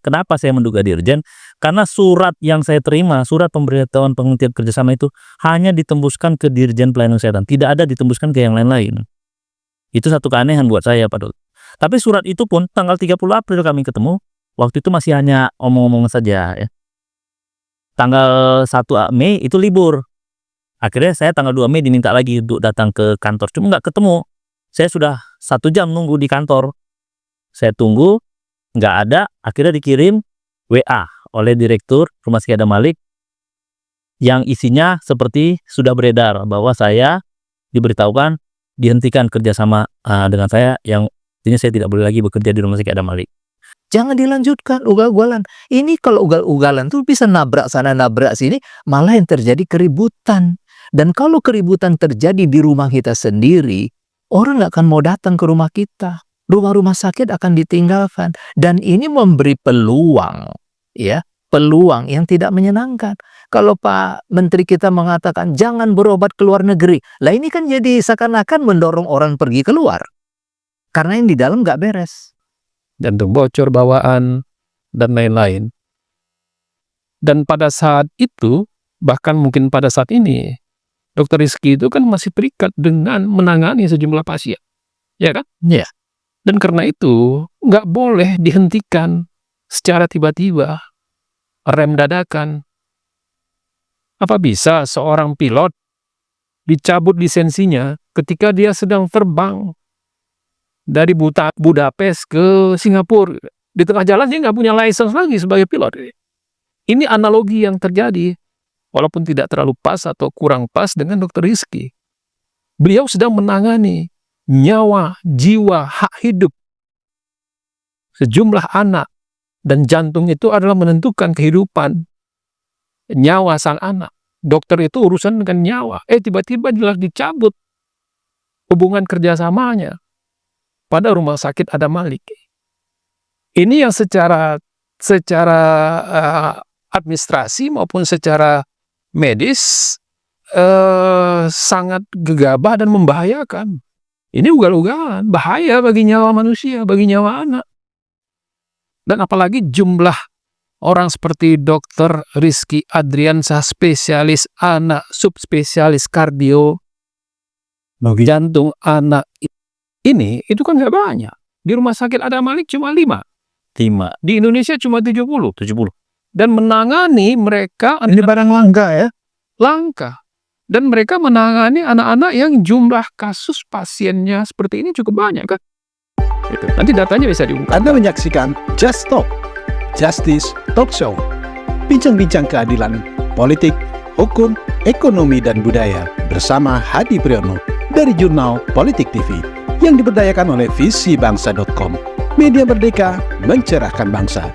Kenapa saya menduga dirjen? Karena surat yang saya terima, surat pemberitahuan penghentian kerjasama itu hanya ditembuskan ke Dirjen Pelayanan Kesehatan, tidak ada ditembuskan ke yang lain-lain. Itu satu keanehan buat saya, Pak Dut. Tapi surat itu pun tanggal 30 April kami ketemu, waktu itu masih hanya omong-omongan saja ya. Tanggal 1 Mei itu libur. Akhirnya saya tanggal 2 Mei diminta lagi untuk datang ke kantor, cuma nggak ketemu. Saya sudah 1 jam nunggu di kantor. Saya tunggu, nggak ada, akhirnya dikirim WA oleh Direktur Rumah Sakit Adam Malik yang isinya seperti sudah beredar bahwa saya diberitahukan dihentikan kerjasama dengan saya, yang intinya saya tidak boleh lagi bekerja di Rumah Sakit Adam Malik. Jangan dilanjutkan ugal-ugalan. Ini kalau ugal-ugalan tuh bisa nabrak sana nabrak sini, malah yang terjadi keributan. Dan kalau keributan terjadi di rumah kita sendiri, orang nggak akan mau datang ke rumah kita. Rumah-rumah sakit akan ditinggalkan. Dan ini memberi peluang, ya, peluang yang tidak menyenangkan. Kalau Pak Menteri kita mengatakan jangan berobat ke luar negeri, lah ini kan jadi seakan-akan mendorong orang pergi keluar. Karena yang di dalam nggak beres. Jantung bocor bawaan, dan lain-lain. Dan pada saat itu, bahkan mungkin pada saat ini, Dr. Rizky itu kan masih terikat dengan menangani sejumlah pasien. Ya kan? Iya. Dan karena itu, nggak boleh dihentikan secara tiba-tiba, rem dadakan. Apa bisa seorang pilot dicabut lisensinya ketika dia sedang terbang dari Budapest ke Singapura? Di tengah jalan dia nggak punya license lagi sebagai pilot. Ini analogi yang terjadi, walaupun tidak terlalu pas atau kurang pas dengan Dr. Rizky. Beliau sedang menangani nyawa, jiwa, hak hidup sejumlah anak, dan jantung itu adalah menentukan kehidupan nyawa sang anak. Dokter itu urusan dengan nyawa. Tiba-tiba jelas dicabut hubungan kerjasamanya pada Rumah Sakit Adam Malik. Ini yang secara administrasi maupun secara medis sangat gegabah dan membahayakan. Ini ugal-ugalan, bahaya bagi nyawa manusia, bagi nyawa anak. Dan apalagi jumlah orang seperti Dr. Rizky Adriansah, spesialis anak, subspesialis kardio, jantung anak, ini itu kan nggak banyak. Di Rumah Sakit Adam Malik cuma 5. Di Indonesia cuma 70. Dan menangani mereka, ini barang langka ya? Langka. Dan mereka menangani anak-anak yang jumlah kasus pasiennya seperti ini cukup banyak kan. Nanti datanya bisa diungkap. Anda menyaksikan Just Talk, Justice Talk Show. Bincang-bincang keadilan, politik, hukum, ekonomi, dan budaya bersama Hadi Priyono dari Jurnal Politik TV yang diberdayakan oleh visibangsa.com. Media merdeka mencerahkan bangsa.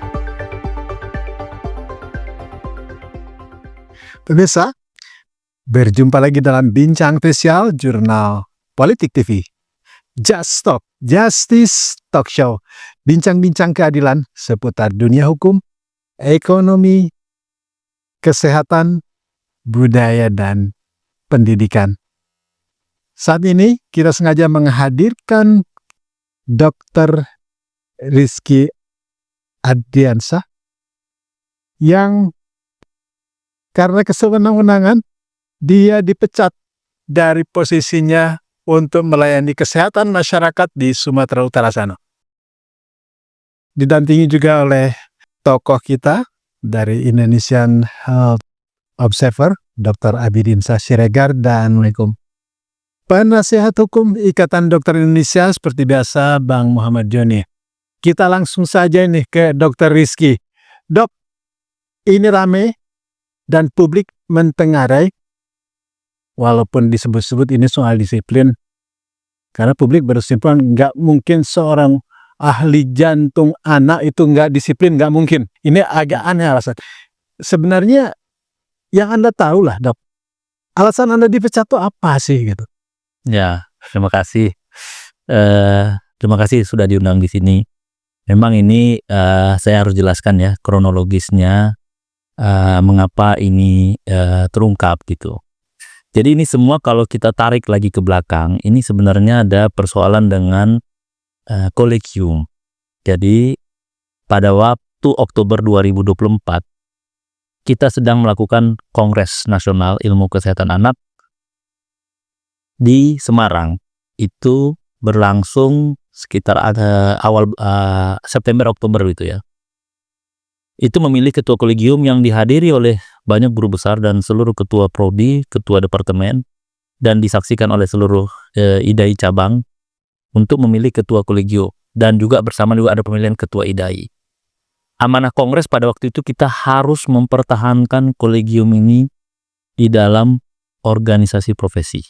Pemirsa, berjumpa lagi dalam bincang spesial Jurnal Politik TV. Just Talk, Justice Talk Show. Bincang-bincang keadilan seputar dunia hukum, ekonomi, kesehatan, budaya, dan pendidikan. Saat ini kita sengaja menghadirkan Dr. Rizky Adriansah yang karena kesewenang-wenangan dia dipecat dari posisinya untuk melayani kesehatan masyarakat di Sumatera Utara sana. Didampingi juga oleh tokoh kita dari Indonesian Health Observer, Dr. Abidinsa Siregar, dan penasihat hukum Ikatan Dokter Indonesia seperti biasa, Bang Muhammad Joni. Kita langsung saja nih ke Dr. Rizky. Dok, ini rame dan publik mentengarai, walaupun disebut-sebut ini soal disiplin, karena publik berkesimpulan nggak mungkin seorang ahli jantung anak itu nggak disiplin, nggak mungkin. Ini agak aneh alasan. Sebenarnya yang Anda tahu lah, Dok, alasan Anda dipecat itu apa sih gitu? Ya, terima kasih. Terima kasih sudah diundang di sini. Memang ini saya harus jelaskan ya kronologisnya mengapa ini terungkap gitu. Jadi ini semua kalau kita tarik lagi ke belakang, ini sebenarnya ada persoalan dengan kolegium. Jadi pada Oktober 2024, kita sedang melakukan Kongres Nasional Ilmu Kesehatan Anak di Semarang. Itu berlangsung sekitar awal September Oktober itu ya. Itu memilih ketua kolegium yang dihadiri oleh banyak guru besar dan seluruh ketua prodi, ketua departemen, dan disaksikan oleh seluruh IDAI cabang untuk memilih ketua kolegium, dan juga bersama juga ada pemilihan ketua IDAI. Amanah Kongres pada waktu itu kita harus mempertahankan kolegium ini di dalam organisasi profesi.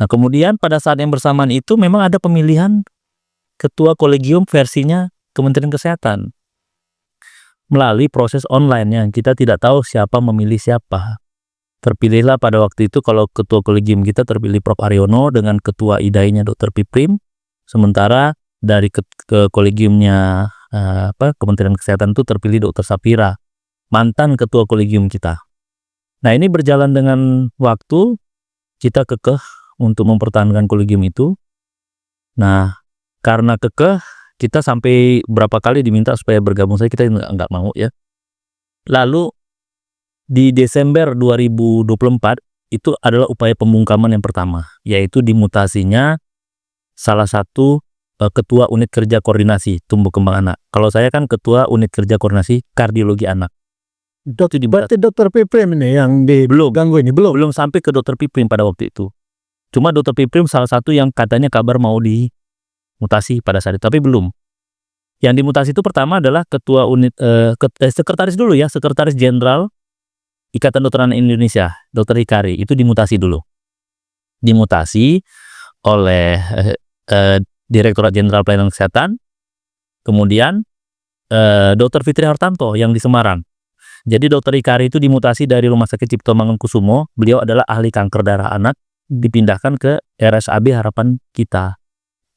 Nah, kemudian pada saat yang bersamaan itu memang ada pemilihan ketua kolegium versinya Kementerian Kesehatan melalui proses online yang kita tidak tahu siapa memilih siapa. Terpilihlah pada waktu itu kalau ketua kolegium kita terpilih Prof. Aryono dengan ketua IDAI-nya Dr. Piprim, sementara dari ke kolegiumnya Kementerian Kesehatan itu terpilih Dr. Sapira, mantan ketua kolegium kita. Nah, ini berjalan dengan waktu, kita kekeh untuk mempertahankan kolegium itu. Nah, karena kekeh, kita sampai berapa kali diminta supaya bergabung, kita nggak mau ya. Lalu di Desember 2024 itu adalah upaya pembungkaman yang pertama, yaitu dimutasinya salah satu ketua unit kerja koordinasi tumbuh kembang anak. Kalau saya kan ketua unit kerja koordinasi kardiologi anak. Berarti Dr. Piprim ini yang diganggu ini Belum sampai ke Dr. Piprim pada waktu itu. Cuma Dr. Piprim salah satu yang katanya kabar mau dimutasi pada saat itu, tapi belum. Yang dimutasi itu pertama adalah ketua unit sekretaris dulu ya, sekretaris jenderal Ikatan Dokter Anak Indonesia, Dr. Hikari, itu dimutasi dulu. Dimutasi oleh Direktorat Jenderal Pelayanan Kesehatan, kemudian Dr. Fitri Hartanto yang di Semarang. Jadi Dr. Hikari itu dimutasi dari Rumah Sakit Cipto Mangunkusumo, beliau adalah ahli kanker darah anak, dipindahkan ke RSAB Harapan Kita.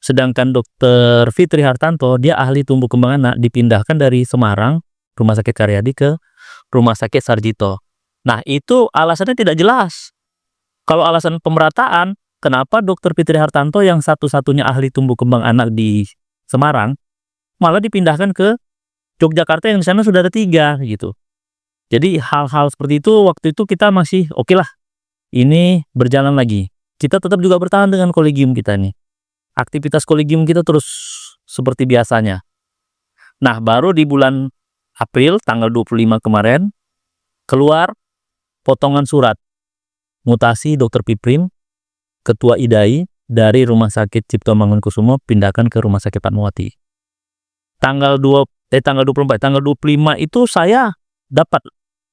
Sedangkan Dr. Fitri Hartanto, dia ahli tumbuh kembang anak, dipindahkan dari Semarang, Rumah Sakit Karyadi ke Rumah Sakit Sarjito. Nah, itu alasannya tidak jelas. Kalau alasan pemerataan, kenapa Dr. Fitri Hartanto yang satu-satunya ahli tumbuh kembang anak di Semarang malah dipindahkan ke Yogyakarta yang di sana sudah ada 3 gitu. Jadi hal-hal seperti itu waktu itu kita masih oke lah, ini berjalan lagi. Kita tetap juga bertahan dengan kolegium kita nih. Aktivitas kolegium kita terus seperti biasanya. Nah, baru di bulan April tanggal 25 kemarin keluar potongan surat mutasi Dr. Piprim, ketua IDAI, dari Rumah Sakit Cipto Mangunkusumo pindahkan ke Rumah Sakit Fatmawati. Tanggal 25 itu saya dapat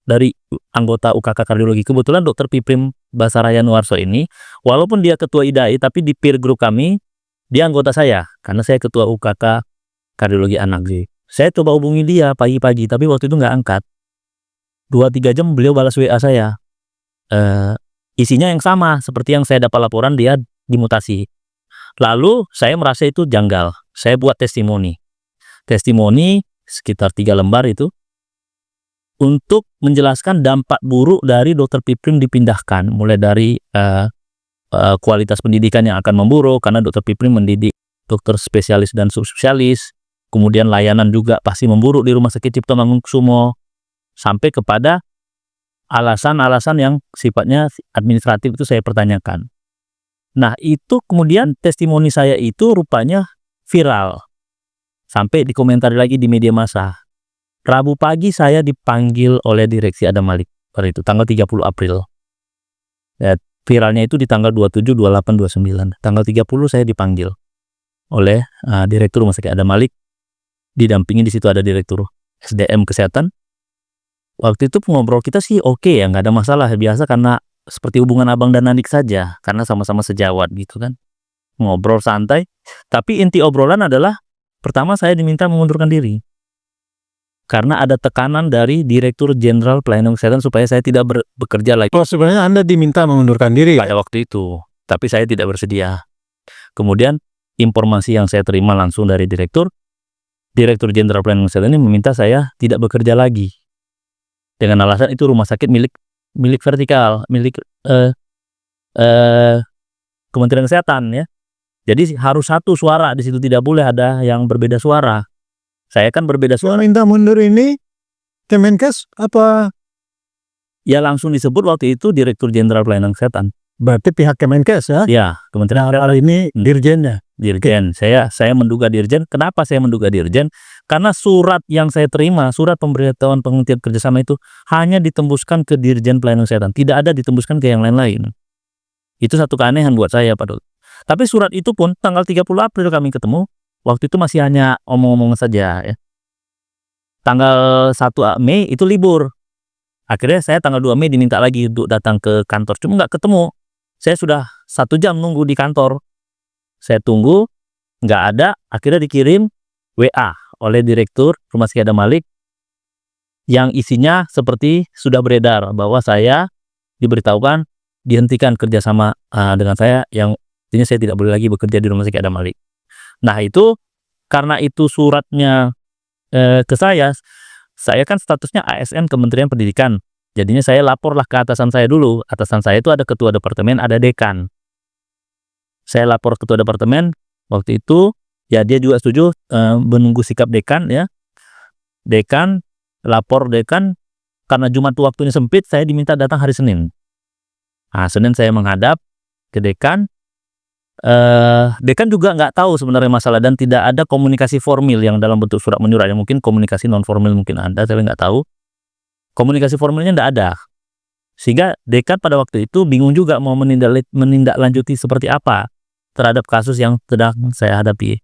dari anggota UKK Kardiologi. Kebetulan Dr. Piprim Basaraya Nuarso ini, walaupun dia ketua IDAI, tapi di peer group kami, dia anggota saya, karena saya ketua UKK Kardiologi Anak. Saya coba hubungi dia pagi-pagi, tapi waktu itu nggak angkat. 2-3 jam beliau balas WA saya. Isinya yang sama seperti yang saya dapat laporan dia dimutasi. Lalu saya merasa itu janggal. Saya buat testimoni sekitar 3 lembar itu untuk menjelaskan dampak buruk dari Dr. Piprim dipindahkan, mulai dari kualitas pendidikan yang akan memburuk karena Dr. Piprim mendidik dokter spesialis dan subspesialis, kemudian layanan juga pasti memburuk di Rumah Sakit Cipto Mangunkusumo, sampai kepada alasan-alasan yang sifatnya administratif itu saya pertanyakan. Nah, itu kemudian testimoni saya itu rupanya viral. Sampai dikomentari lagi di media massa. Rabu pagi saya dipanggil oleh direksi Adam Malik pada itu tanggal 30 April. Ya, viralnya itu di tanggal 27, 28, 29. Tanggal 30 saya dipanggil oleh Direktur Rumah Sakit Adam Malik. Didampingi di situ ada Direktur SDM Kesehatan. Waktu itu ngobrol kita sih oke ya, nggak ada masalah. Biasa karena seperti hubungan abang dan adik saja, karena sama-sama sejawat gitu kan. Ngobrol santai. Tapi inti obrolan adalah, pertama saya diminta mengundurkan diri. Karena ada tekanan dari Direktur Jenderal Pelayanan Kesehatan supaya saya tidak bekerja lagi. Oh, sebenarnya Anda diminta mengundurkan diri Pada waktu itu. Tapi saya tidak bersedia. Kemudian informasi yang saya terima langsung dari Direktur Jenderal Pelayanan Kesehatan ini meminta saya tidak bekerja lagi. Dengan alasan itu rumah sakit milik vertikal, milik Kementerian Kesehatan ya. Jadi harus satu suara di situ, tidak boleh ada yang berbeda suara. Saya kan berbeda Yang suara. minta mundur ini Kemenkes apa Ya langsung disebut waktu itu Direktur Jenderal Pelayanan Kesehatan. berarti pihak Kemenkes ya? Ya, Kementerian Nah, hal ini dirjennya. Dirjen. Saya menduga Dirjen. Kenapa saya menduga Dirjen? Karena surat yang saya terima, surat pemberitahuan penghentian kerjasama itu hanya ditembuskan ke Dirjen Pelayanan Kesehatan, tidak ada ditembuskan ke yang lain-lain. Itu satu keanehan buat saya, Pak Dut. Tapi surat itu pun tanggal 30 April kami ketemu, waktu itu masih hanya omong-omong saja ya. Tanggal 1 Mei itu libur. Akhirnya saya tanggal 2 Mei diminta lagi untuk datang ke kantor, cuma nggak ketemu. Saya sudah 1 jam nunggu di kantor. Saya tunggu, nggak ada, akhirnya dikirim WA oleh Direktur Rumah Sakit Adam Malik yang isinya seperti sudah beredar bahwa saya diberitahukan dihentikan kerjasama dengan saya, yang artinya saya tidak boleh lagi bekerja di Rumah Sakit Adam Malik. Nah itu, karena itu suratnya ke saya kan statusnya ASN Kementerian Pendidikan. Jadinya saya laporlah ke atasan saya dulu. Atasan saya itu ada ketua departemen, ada dekan. Saya lapor ketua departemen waktu itu, ya dia juga setuju menunggu sikap dekan ya. Dekan, lapor dekan, karena Jumat waktunya sempit, saya diminta datang hari Senin. Nah, Senin saya menghadap ke dekan. Dekan juga nggak tahu sebenarnya masalah dan tidak ada komunikasi formal yang dalam bentuk surat menyurat. Yang mungkin komunikasi non formal mungkin ada, saya nggak tahu. Komunikasi formalnya nggak ada, sehingga dekan pada waktu itu bingung juga mau menindaklanjuti seperti apa terhadap kasus yang sedang saya hadapi.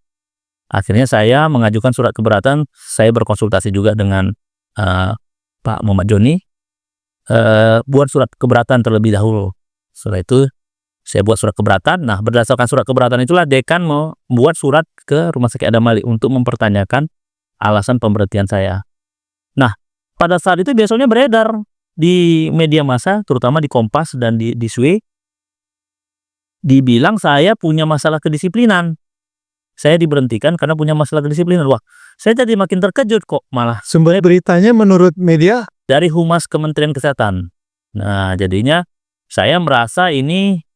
Akhirnya saya mengajukan surat keberatan. Saya berkonsultasi juga dengan Pak Muhammad Joni, buat surat keberatan terlebih dahulu. Setelah itu saya buat surat keberatan. Nah, berdasarkan surat keberatan itulah dekan mau membuat surat ke Rumah Sakit Adam Malik untuk mempertanyakan alasan pemberhentian saya. Nah, pada saat itu biasanya beredar di media massa, terutama di Kompas dan di SWE, dibilang saya punya masalah kedisiplinan. Saya diberhentikan karena punya masalah kedisiplinan. Wah, saya jadi makin terkejut kok malah. Sumber beritanya menurut media Dari Humas Kementerian Kesehatan. Nah, jadinya saya merasa ini,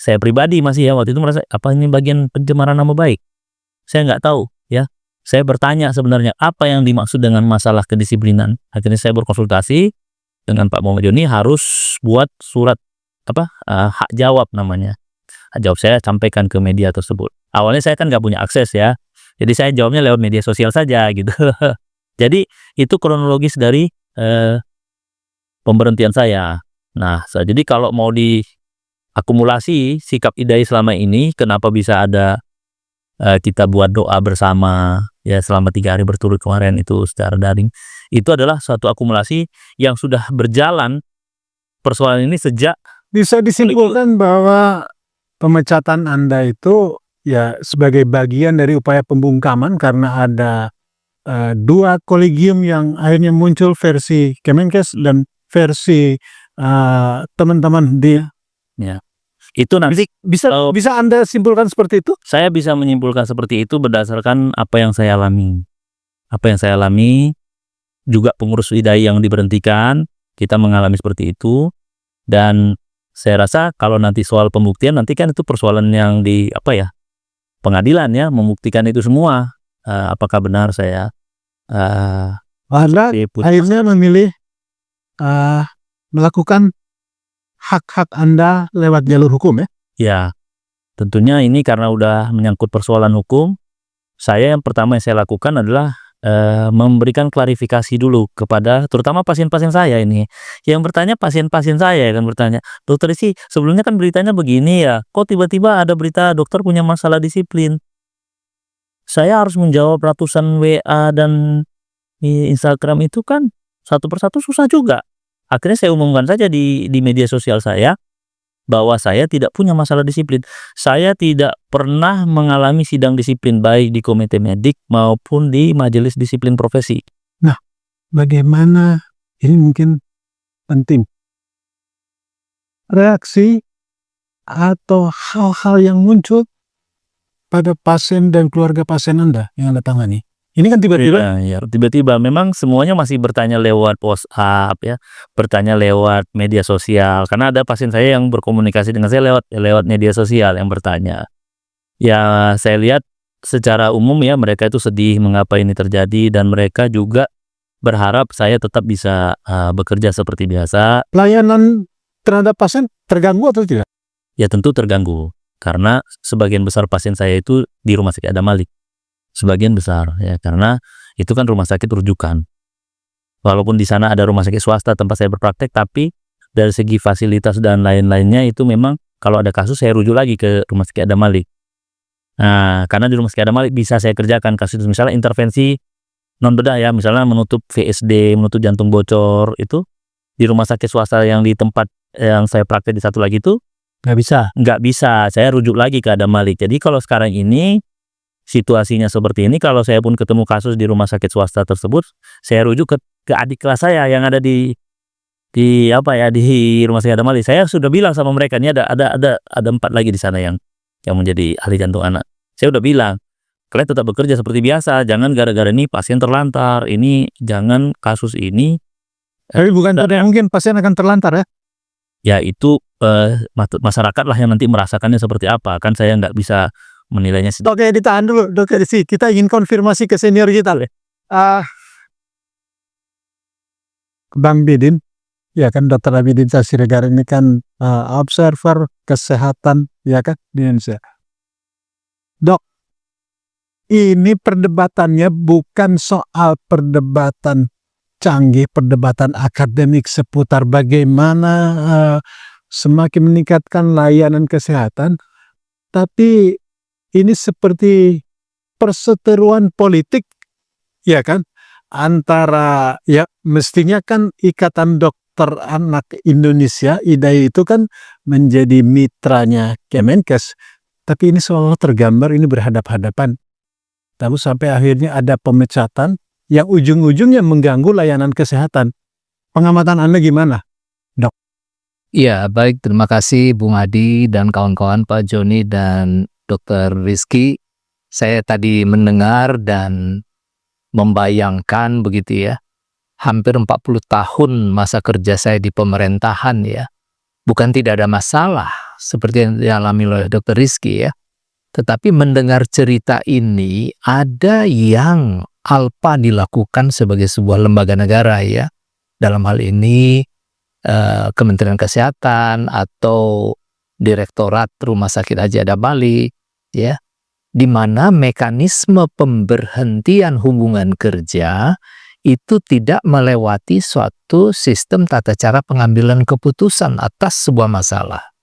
saya pribadi masih ya waktu itu merasa apa ini bagian pencemaran nama baik. Saya nggak tahu ya. Saya bertanya sebenarnya apa yang dimaksud dengan masalah kedisiplinan. Akhirnya saya berkonsultasi dengan Pak Muhammad Joni, harus buat surat hak jawab namanya. Hak jawab saya sampaikan ke media tersebut. Awalnya saya kan nggak punya akses ya. Jadi saya jawabnya lewat media sosial saja gitu. Jadi itu kronologis dari pemberhentian saya. Nah, jadi kalau mau diakumulasi sikap IDAI selama ini, kenapa bisa ada kita buat doa bersama ya selama 3 hari berturut kemarin itu secara daring, itu adalah suatu akumulasi yang sudah berjalan persoalan ini sejak. bisa disimpulkan bahwa pemecatan Anda itu ya sebagai bagian dari upaya pembungkaman karena ada 2 kolegium yang akhirnya muncul, versi Kemenkes dan versi teman-teman di Itu nanti bisa Anda simpulkan seperti itu? saya bisa menyimpulkan seperti itu berdasarkan apa yang saya alami. Apa yang saya alami, juga pengurus IDAI yang diberhentikan, kita mengalami seperti itu. Dan saya rasa kalau nanti soal pembuktian, nanti kan itu persoalan yang di pengadilan ya, membuktikan itu semua. Apakah benar saya akhirnya memilih melakukan hak-hak Anda lewat jalur hukum ya? Ya, tentunya ini karena udah menyangkut persoalan hukum, saya yang pertama yang saya lakukan adalah memberikan klarifikasi dulu kepada terutama pasien-pasien saya ini. Yang bertanya pasien-pasien saya kan bertanya, "Dokter Isi, sebelumnya kan beritanya begini ya, kok tiba-tiba ada berita dokter punya masalah disiplin?" Saya harus menjawab ratusan WA dan di Instagram itu kan satu persatu susah juga. Akhirnya saya umumkan saja di media sosial saya bahwa saya tidak punya masalah disiplin. Saya tidak pernah mengalami sidang disiplin baik di komite medik maupun di majelis disiplin profesi. Nah, bagaimana ini mungkin penting reaksi atau hal-hal yang muncul pada pasien dan keluarga pasien Anda yang Anda tangani? Ini kan tiba-tiba Tiba-tiba memang semuanya masih bertanya lewat WhatsApp ya, bertanya lewat media sosial karena ada pasien saya yang berkomunikasi dengan saya lewat media sosial yang bertanya. Ya, saya lihat secara umum ya mereka itu sedih mengapa ini terjadi dan mereka juga berharap saya tetap bisa bekerja seperti biasa. Pelayanan terhadap pasien terganggu atau tidak? Ya tentu terganggu karena sebagian besar pasien saya itu di Rumah Sakit Adam Malik. Sebagian besar ya karena itu kan rumah sakit rujukan. Walaupun di sana ada rumah sakit swasta tempat saya berpraktek, tapi dari segi fasilitas dan lain-lainnya itu memang kalau ada kasus saya rujuk lagi ke Rumah Sakit Adam Malik. Nah, karena di Rumah Sakit Adam Malik bisa saya kerjakan kasus misalnya intervensi non bedah ya, misalnya menutup VSD, menutup jantung bocor, itu di rumah sakit swasta yang di tempat yang saya praktek di satu lagi itu nggak bisa, saya rujuk lagi ke Adam Malik. Jadi kalau sekarang ini situasinya seperti ini, kalau saya pun ketemu kasus di rumah sakit swasta tersebut, saya rujuk ke adik kelas saya yang ada di Rumah Sakit Adam Malik. Saya sudah bilang sama mereka, ini ada 4 lagi di sana yang menjadi ahli jantung anak. Saya udah bilang, kalian tetap bekerja seperti biasa, jangan gara-gara ini pasien terlantar, ini jangan kasus ini. Tapi bukan tidak mungkin pasien akan terlantar ya? Ya itu masyarakat lah yang nanti merasakannya seperti apa, kan saya nggak bisa menilainya. Oke, ditahan dulu Dokter Rizky, kita ingin konfirmasi ke senior kita. Bang Bidin, ya kan Dr. Abidin Siregar ini kan observer kesehatan ya kan di Indonesia. Dok, ini perdebatannya bukan soal perdebatan canggih, perdebatan akademik seputar bagaimana semakin meningkatkan layanan kesehatan, tapi ini seperti perseteruan politik, ya kan? Antara, ya mestinya kan Ikatan Dokter Anak Indonesia, IDAI itu kan menjadi mitranya Kemenkes. Tapi ini seolah tergambar ini berhadap-hadapan. Lalu sampai akhirnya ada pemecatan yang ujung-ujungnya mengganggu layanan kesehatan. Pengamatan Anda gimana, Dok? Ya, baik. Terima kasih Bung Adi dan kawan-kawan, Pak Joni dan Dr. Rizky. Saya tadi mendengar dan membayangkan begitu ya, hampir 40 tahun masa kerja saya di pemerintahan ya. Bukan tidak ada masalah seperti yang dialami oleh Dr. Rizky ya. Tetapi mendengar cerita ini, ada yang alpa dilakukan sebagai sebuah lembaga negara ya. Dalam hal ini Kementerian Kesehatan atau Direktorat Rumah Sakit Haji Adam Malik ya, di mana mekanisme pemberhentian hubungan kerja itu tidak melewati suatu sistem tata cara pengambilan keputusan atas sebuah masalah.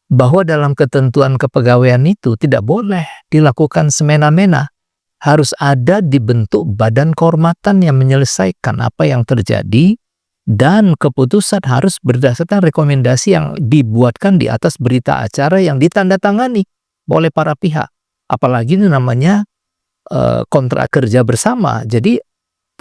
Bahwa dalam ketentuan kepegawaian itu tidak boleh dilakukan semena-mena. Harus ada dibentuk badan kehormatan yang menyelesaikan apa yang terjadi, dan keputusan harus berdasarkan rekomendasi yang dibuatkan di atas berita acara yang ditandatangani oleh para pihak. Apalagi ini namanya kontrak kerja bersama. Jadi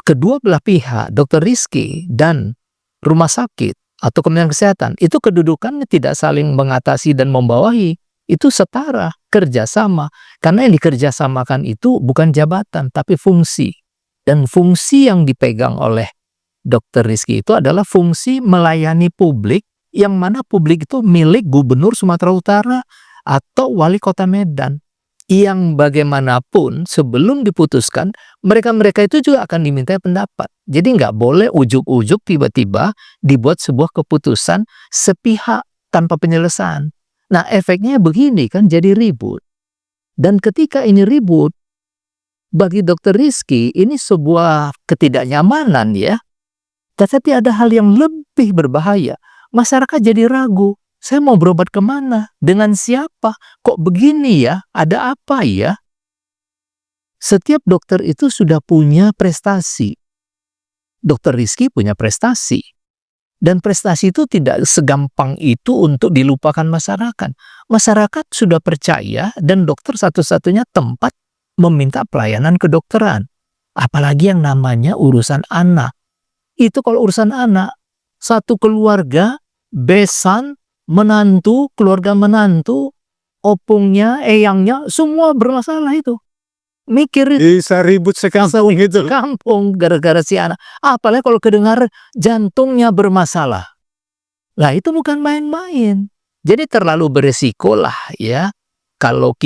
kedua belah pihak, Dr. Rizky dan rumah sakit atau Kementerian Kesehatan, itu kedudukannya tidak saling mengatasi dan membawahi. Itu setara, kerjasama. Karena yang dikerjasamakan itu bukan jabatan, tapi fungsi. Dan fungsi yang dipegang oleh Dr. Rizky itu adalah fungsi melayani publik, yang mana publik itu milik Gubernur Sumatera Utara atau Wali Kota Medan. Yang bagaimanapun sebelum diputuskan, mereka-mereka itu juga akan diminta pendapat. Jadi nggak boleh ujuk-ujuk tiba-tiba dibuat sebuah keputusan sepihak tanpa penyelesaian. Nah, efeknya begini kan, jadi ribut. Dan ketika ini ribut, bagi Dr. Rizky ini sebuah ketidaknyamanan ya. Tetapi ada hal yang lebih berbahaya. Masyarakat jadi ragu. Saya mau berobat kemana? Dengan siapa? Kok begini ya? Ada apa ya? Setiap dokter itu sudah punya prestasi. Dr. Rizky punya prestasi. Dan prestasi itu tidak segampang itu untuk dilupakan masyarakat. Masyarakat sudah percaya dan dokter satu-satunya tempat meminta pelayanan kedokteran. Apalagi yang namanya urusan anak. Itu kalau urusan anak, satu keluarga, besan, menantu, keluarga menantu, opungnya, eyangnya, semua bermasalah itu. Mikir itu. Bisa ribut sekampung gitu. Kampung gara-gara si anak. Apalagi kalau kedengar jantungnya bermasalah. Nah itu bukan main-main. Jadi terlalu beresiko lah ya. kalau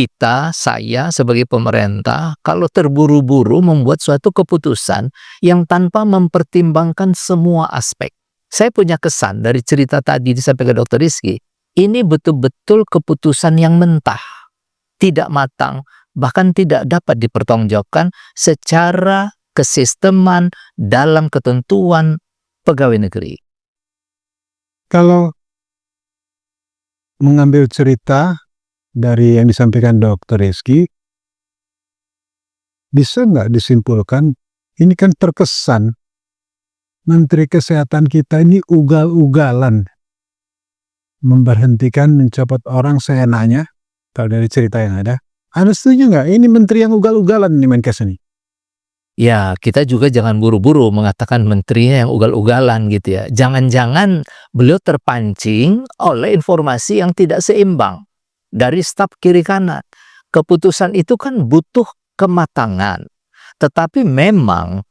saya sebagai pemerintah, kalau terburu-buru membuat suatu keputusan yang tanpa mempertimbangkan semua aspek. Saya punya kesan dari cerita tadi disampaikan Dr. Rizky, ini betul-betul keputusan yang mentah, tidak matang, bahkan tidak dapat dipertanggungjawabkan secara kesisteman dalam ketentuan pegawai negeri. Kalau mengambil cerita dari yang disampaikan Dr. Rizky, bisa nggak disimpulkan, ini kan terkesan Menteri Kesehatan kita ini ugal-ugalan, memberhentikan, mencopot orang seenaknya, kalau dari cerita yang ada. Anda setuju nggak? Ini menteri yang ugal-ugalan nih Menkes ini. Ya, kita juga jangan buru-buru mengatakan menterinya yang ugal-ugalan gitu ya. Jangan-jangan beliau terpancing oleh informasi yang tidak seimbang dari staf kiri kanan. Keputusan itu kan butuh kematangan. Tetapi memang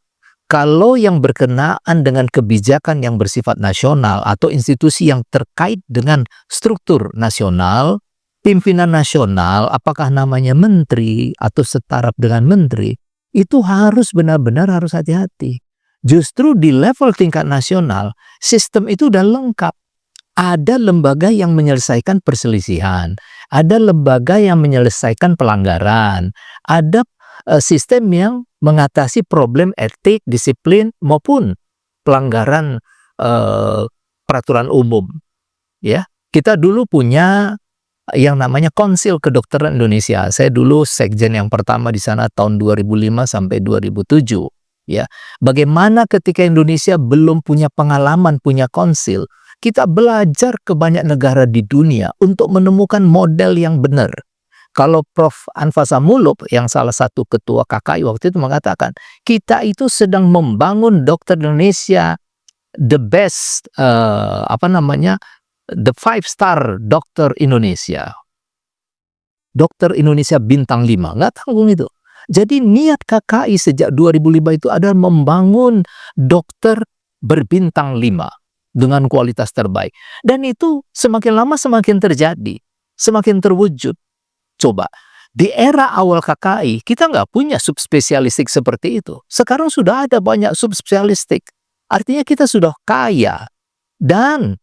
kalau yang berkenaan dengan kebijakan yang bersifat nasional atau institusi yang terkait dengan struktur nasional, pimpinan nasional, apakah namanya menteri atau setaraf dengan menteri, itu harus benar-benar harus hati-hati. Justru di level tingkat nasional, sistem itu udah lengkap. Ada lembaga yang menyelesaikan perselisihan, ada lembaga yang menyelesaikan pelanggaran, ada sistem yang mengatasi problem etik, disiplin, maupun pelanggaran peraturan umum. Ya, kita dulu punya yang namanya Konsil Kedokteran Indonesia. Saya dulu sekjen yang pertama di sana tahun 2005 sampai 2007. Ya, bagaimana ketika Indonesia belum punya pengalaman punya konsil, kita belajar ke banyak negara di dunia untuk menemukan model yang benar. Kalau Prof. Anfasa Muluk yang salah satu ketua KKI waktu itu mengatakan, kita itu sedang membangun dokter Indonesia the best the 5-star dokter Indonesia. Dokter Indonesia bintang 5, nggak tanggung itu. Jadi niat KKI sejak 2005 itu adalah membangun dokter berbintang 5 dengan kualitas terbaik. Dan itu semakin lama semakin terjadi, semakin terwujud. Coba, di era awal KKI, kita nggak punya subspesialistik seperti itu. Sekarang sudah ada banyak subspesialistik. Artinya kita sudah kaya. Dan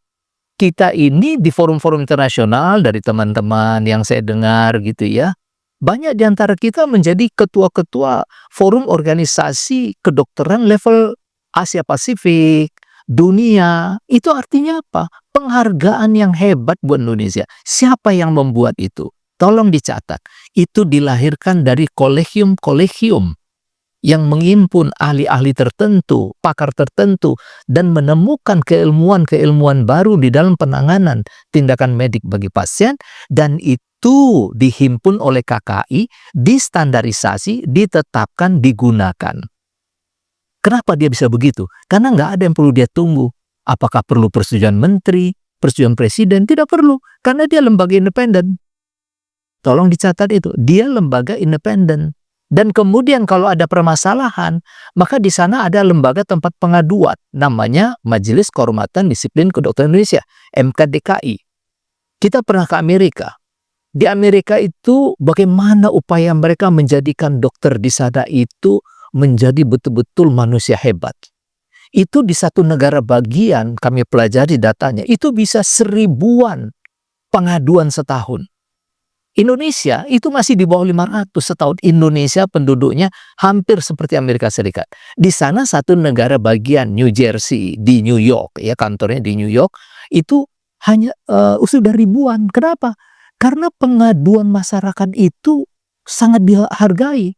kita ini di forum-forum internasional dari teman-teman yang saya dengar gitu ya, banyak di antara kita menjadi ketua-ketua forum organisasi kedokteran level Asia Pasifik, dunia. Itu artinya apa? Penghargaan yang hebat buat Indonesia. Siapa yang membuat itu? Tolong dicatat. Itu dilahirkan dari kolegium-kolegium yang menghimpun ahli-ahli tertentu, pakar tertentu, dan menemukan keilmuan-keilmuan baru di dalam penanganan tindakan medik bagi pasien, dan itu dihimpun oleh KKI, distandarisasi, ditetapkan, digunakan. Kenapa dia bisa begitu? Karena nggak ada yang perlu dia tunggu. Apakah perlu persetujuan menteri, persetujuan presiden? Tidak perlu, karena dia lembaga independen. Tolong dicatat itu, dia lembaga independen. Dan kemudian kalau ada permasalahan, maka di sana ada lembaga tempat pengaduan, namanya Majelis Kehormatan Disiplin Kedokteran Indonesia, MKDKI. Kita pernah ke Amerika. Di Amerika itu bagaimana upaya mereka menjadikan dokter di sana itu menjadi betul-betul manusia hebat. Itu di satu negara bagian, kami pelajari datanya, itu bisa 1000-an pengaduan setahun. Indonesia itu masih di bawah 500 setahun. Indonesia penduduknya hampir seperti Amerika Serikat. Di sana satu negara bagian New Jersey di New York, ya kantornya di New York, itu hanya sudah ribuan. Kenapa? Karena pengaduan masyarakat itu sangat dihargai.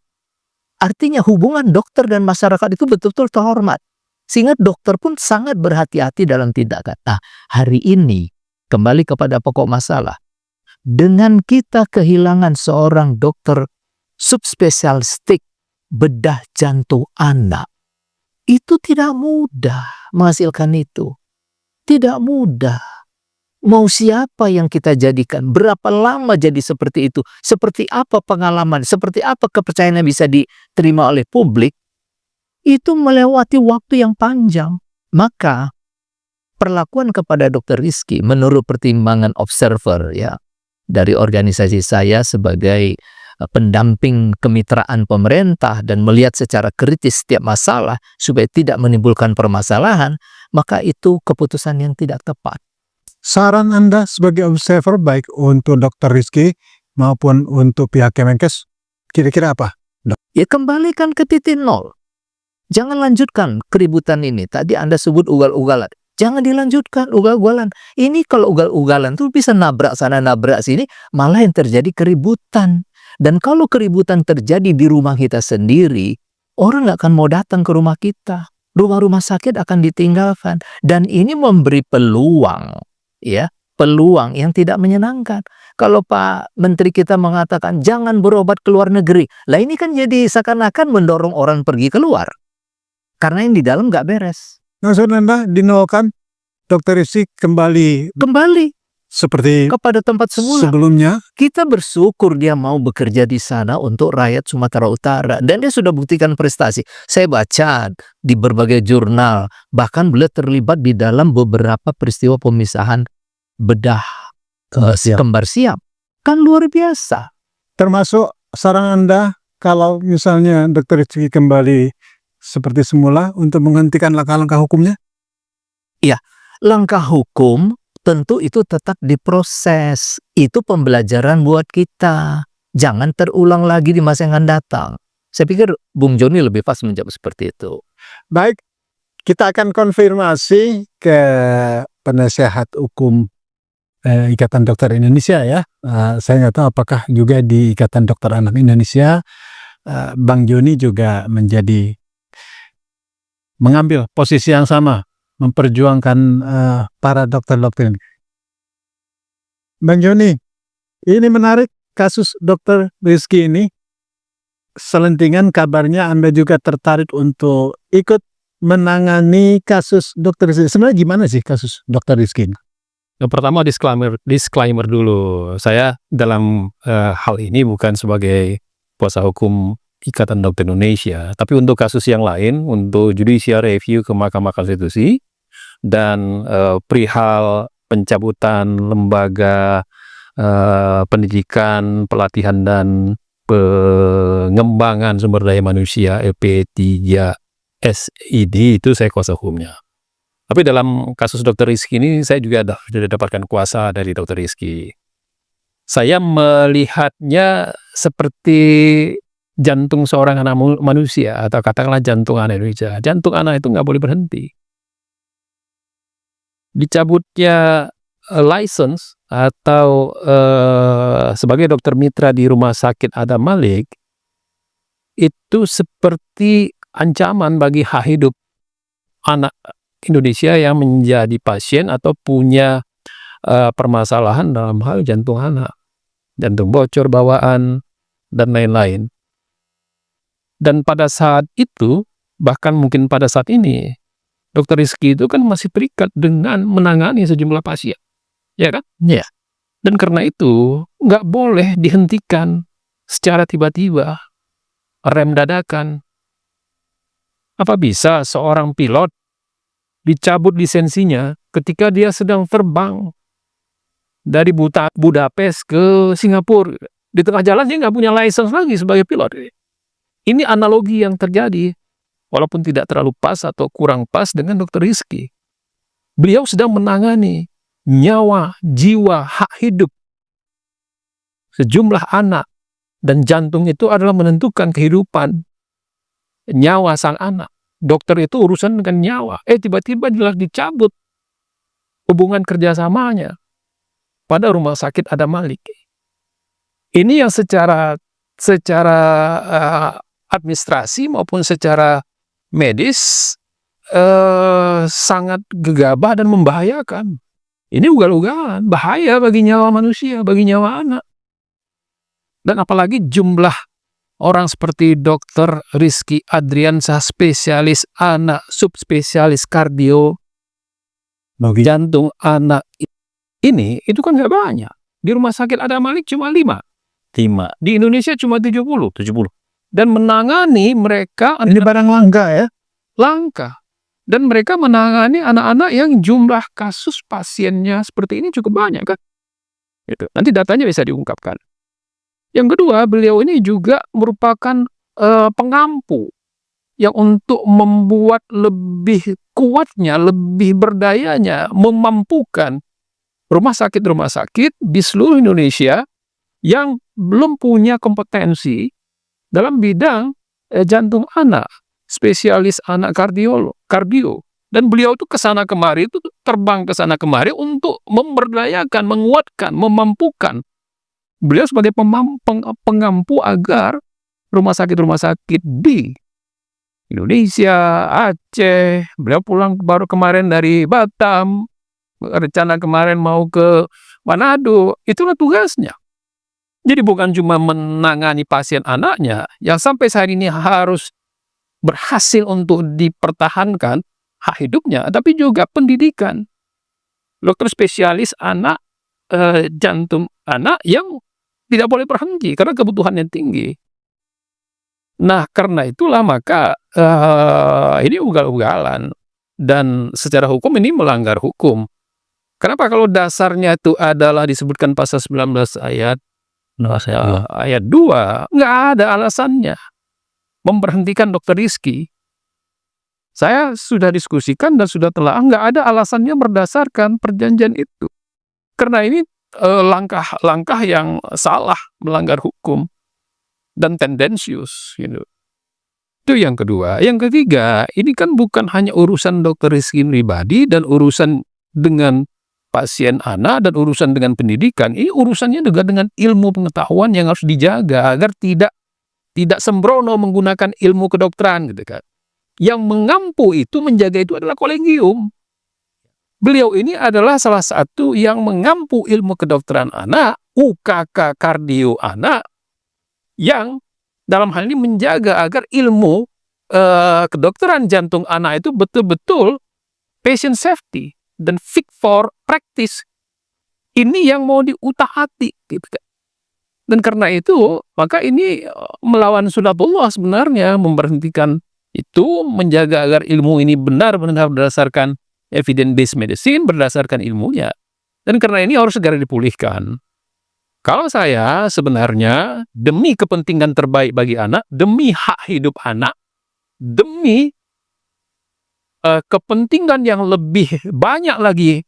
Artinya hubungan dokter dan masyarakat itu betul-betul terhormat. Sehingga dokter pun sangat berhati-hati dalam tindakan. Nah, hari ini kembali kepada pokok masalah. Dengan kita kehilangan seorang dokter subspesialistik bedah jantung anak, itu tidak mudah menghasilkan itu. Tidak mudah. Mau siapa yang kita jadikan? Berapa lama jadi seperti itu? Seperti apa pengalaman? Seperti apa kepercayaan yang bisa diterima oleh publik? Itu melewati waktu yang panjang. Maka perlakuan kepada Dr. Rizky menurut pertimbangan observer ya, dari organisasi saya sebagai pendamping kemitraan pemerintah dan melihat secara kritis setiap masalah supaya tidak menimbulkan permasalahan, maka itu keputusan yang tidak tepat. Saran Anda sebagai observer baik untuk Dr. Rizky maupun untuk pihak Kemenkes kira-kira apa? Ya kembalikan ke titik nol. Jangan lanjutkan keributan ini. Tadi Anda sebut ugal-ugalan. Jangan dilanjutkan ugal-ugalan. Ini kalau ugal-ugalan tuh bisa nabrak sana nabrak sini, malah yang terjadi keributan. Dan kalau keributan terjadi di rumah kita sendiri, orang nggak akan mau datang ke rumah kita. Rumah-rumah sakit akan ditinggalkan. Dan ini memberi peluang, ya, peluang yang tidak menyenangkan. Kalau Pak Menteri kita mengatakan jangan berobat ke luar negeri, lah ini kan jadi seakan-akan mendorong orang pergi keluar. Karena yang di dalam nggak beres. Maksud Anda dinolkan Dr. Rizky kembali seperti Kepada tempat semula. sebelumnya? Kita bersyukur dia mau bekerja di sana untuk rakyat Sumatera Utara. Dan dia sudah buktikan prestasi. Saya baca di berbagai jurnal. Bahkan beliau terlibat di dalam beberapa peristiwa pemisahan bedah kembar siap. Kan luar biasa. Termasuk saran Anda kalau misalnya Dr. Rizky kembali seperti semula untuk menghentikan langkah-langkah hukumnya? Langkah hukum tentu itu tetap diproses. Itu pembelajaran buat kita. Jangan terulang lagi di masa yang akan datang. Saya pikir Bung Joni lebih pas menjawab seperti itu. Baik, kita akan konfirmasi ke penasehat hukum Ikatan Dokter Indonesia ya. Saya nggak tahu apakah juga di Ikatan Dokter Anak Indonesia Bang Joni juga mengambil posisi yang sama, memperjuangkan para dokter-dokter ini. Bang Joni, ini menarik kasus Dr. Rizky ini. Selentingan kabarnya Anda juga tertarik untuk ikut menangani kasus Dr. Rizky. Sebenarnya gimana sih kasus Dr. Rizky ini? Yang pertama disclaimer dulu. Saya dalam hal ini bukan sebagai kuasa hukum Ikatan Dokter Indonesia, tapi untuk kasus yang lain, untuk judicial review ke Mahkamah Konstitusi dan perihal pencabutan lembaga pendidikan, pelatihan dan pengembangan sumber daya manusia LP3SID itu saya kuasa hukumnya. Tapi dalam kasus Dr. Rizky ini saya juga sudah dapatkan kuasa dari Dr. Rizky. Saya melihatnya seperti jantung seorang anak manusia, atau katakanlah jantung anak Indonesia. Jantung anak itu nggak boleh berhenti. Dicabutnya license atau sebagai dokter mitra di Rumah Sakit Adam Malik itu seperti ancaman bagi hak hidup anak Indonesia yang menjadi pasien atau punya permasalahan dalam hal jantung anak, jantung bocor bawaan, dan lain-lain. Dan pada saat itu, bahkan mungkin pada saat ini, Dr. Rizky itu kan masih terikat dengan menangani sejumlah pasien, ya kan? Iya. Dan karena itu, nggak boleh dihentikan secara tiba-tiba, rem dadakan. Apa bisa seorang pilot dicabut lisensinya ketika dia sedang terbang dari Budapest ke Singapura? Di tengah jalan dia nggak punya license lagi sebagai pilot. Ini analogi yang terjadi, walaupun tidak terlalu pas atau kurang pas dengan Dr. Rizky. Beliau sedang menangani nyawa, jiwa, hak hidup sejumlah anak, dan jantung itu adalah menentukan kehidupan nyawa sang anak. Dokter itu urusan dengan nyawa. Tiba-tiba dicabut hubungan kerjasamanya pada Rumah Sakit Adam Malik. Ini yang secara administrasi maupun secara medis sangat gegabah dan membahayakan. Ini ugal-ugalan, bahaya bagi nyawa manusia, bagi nyawa anak. Dan apalagi jumlah orang seperti Dr. Rizky Adriansah, spesialis anak, subspesialis kardio, jantung anak ini, itu kan nggak banyak. Di Rumah Sakit Adam Malik cuma 5. Di Indonesia cuma 70. Dan menangani mereka... Ini barang langka ya? Langka. Dan mereka menangani anak-anak yang jumlah kasus pasiennya seperti ini cukup banyak kan. Gitu. Nanti datanya bisa diungkapkan. Yang kedua, beliau ini juga merupakan pengampu yang untuk membuat lebih kuatnya, lebih berdayanya, memampukan rumah sakit di seluruh Indonesia yang belum punya kompetensi dalam bidang jantung anak, spesialis anak kardio. Dan beliau tuh kesana kemari, itu terbang kesana kemari untuk memberdayakan, menguatkan, memampukan. Beliau sebagai pengampu agar rumah sakit di Indonesia, Aceh, beliau pulang baru kemarin dari Batam, rencana kemarin mau ke Manado, itulah tugasnya. Jadi bukan cuma menangani pasien anaknya, yang sampai saat ini harus berhasil untuk dipertahankan hak hidupnya, tapi juga pendidikan. Dokter spesialis anak, jantung anak yang tidak boleh berhenti karena kebutuhannya tinggi. Nah, karena itulah maka ini ugal-ugalan dan secara hukum ini melanggar hukum. Kenapa? Kalau dasarnya itu adalah disebutkan pasal 19 ayat 2, nggak ada alasannya memberhentikan Dr. Rizky. Saya sudah diskusikan dan sudah telah nggak ada alasannya berdasarkan perjanjian itu. Karena ini langkah-langkah yang salah, melanggar hukum dan tendensius, gitu. Itu yang kedua. Yang ketiga, ini kan bukan hanya urusan Dr. Rizky pribadi dan urusan dengan pasien anak dan urusan dengan pendidikan. Ini urusannya juga dengan ilmu pengetahuan yang harus dijaga agar tidak sembrono menggunakan ilmu kedokteran, gitu kan. Yang mengampu itu, menjaga itu adalah kolegium. Beliau ini adalah salah satu yang mengampu ilmu kedokteran anak, UKK kardio anak, yang dalam hal ini menjaga agar ilmu kedokteran jantung anak itu betul-betul patient safety dan fit for practice. Ini yang mau diutak-atik, gitu kan. Dan karena itu, maka ini melawan sunatullah sebenarnya, memberhentikan itu, menjaga agar ilmu ini benar-benar berdasarkan evidence-based medicine, berdasarkan ilmunya. Dan karena ini harus segera dipulihkan. Kalau saya sebenarnya demi kepentingan terbaik bagi anak, demi hak hidup anak, demi kepentingan yang lebih banyak lagi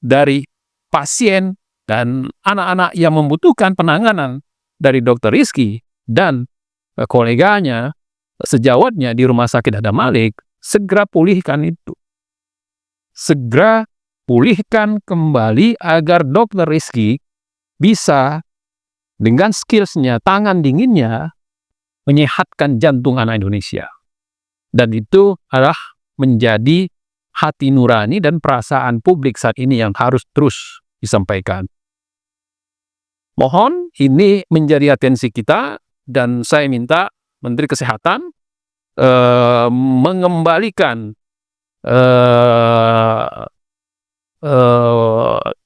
dari pasien dan anak-anak yang membutuhkan penanganan dari Dr. Rizky dan koleganya, sejawatnya di Rumah Sakit Adam Malik, segera pulihkan itu. Segera pulihkan kembali agar Dr. Rizky bisa dengan skillsnya, tangan dinginnya, menyehatkan jantung anak Indonesia. Dan itu adalah menjadi hati nurani dan perasaan publik saat ini yang harus terus disampaikan. Mohon ini menjadi atensi kita, dan saya minta Menteri Kesehatan mengembalikan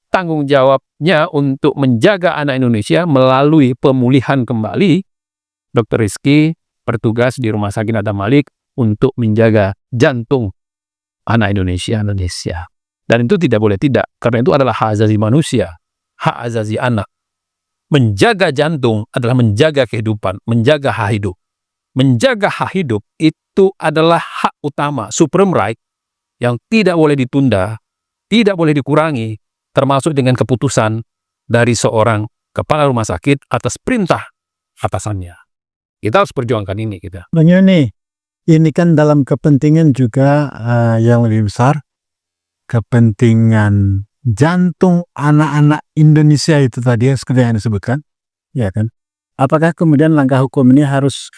tanggung jawabnya untuk menjaga anak Indonesia melalui pemulihan kembali Dr. Rizky bertugas di Rumah Sakit Adam Malik untuk menjaga jantung anak Indonesia. Dan itu tidak boleh tidak, karena itu adalah hak asasi manusia, hak asasi anak. Menjaga jantung adalah menjaga kehidupan, menjaga hak hidup. Menjaga hak hidup itu adalah hak utama, supreme right, yang tidak boleh ditunda, tidak boleh dikurangi, termasuk dengan keputusan dari seorang kepala rumah sakit atas perintah atasannya. Kita harus perjuangkan ini, kita. Bang Yoni, ini kan dalam kepentingan juga yang lebih besar, kepentingan jantung anak-anak Indonesia itu tadi seperti yang disebutkan, ya kan? Apakah kemudian langkah hukum ini harus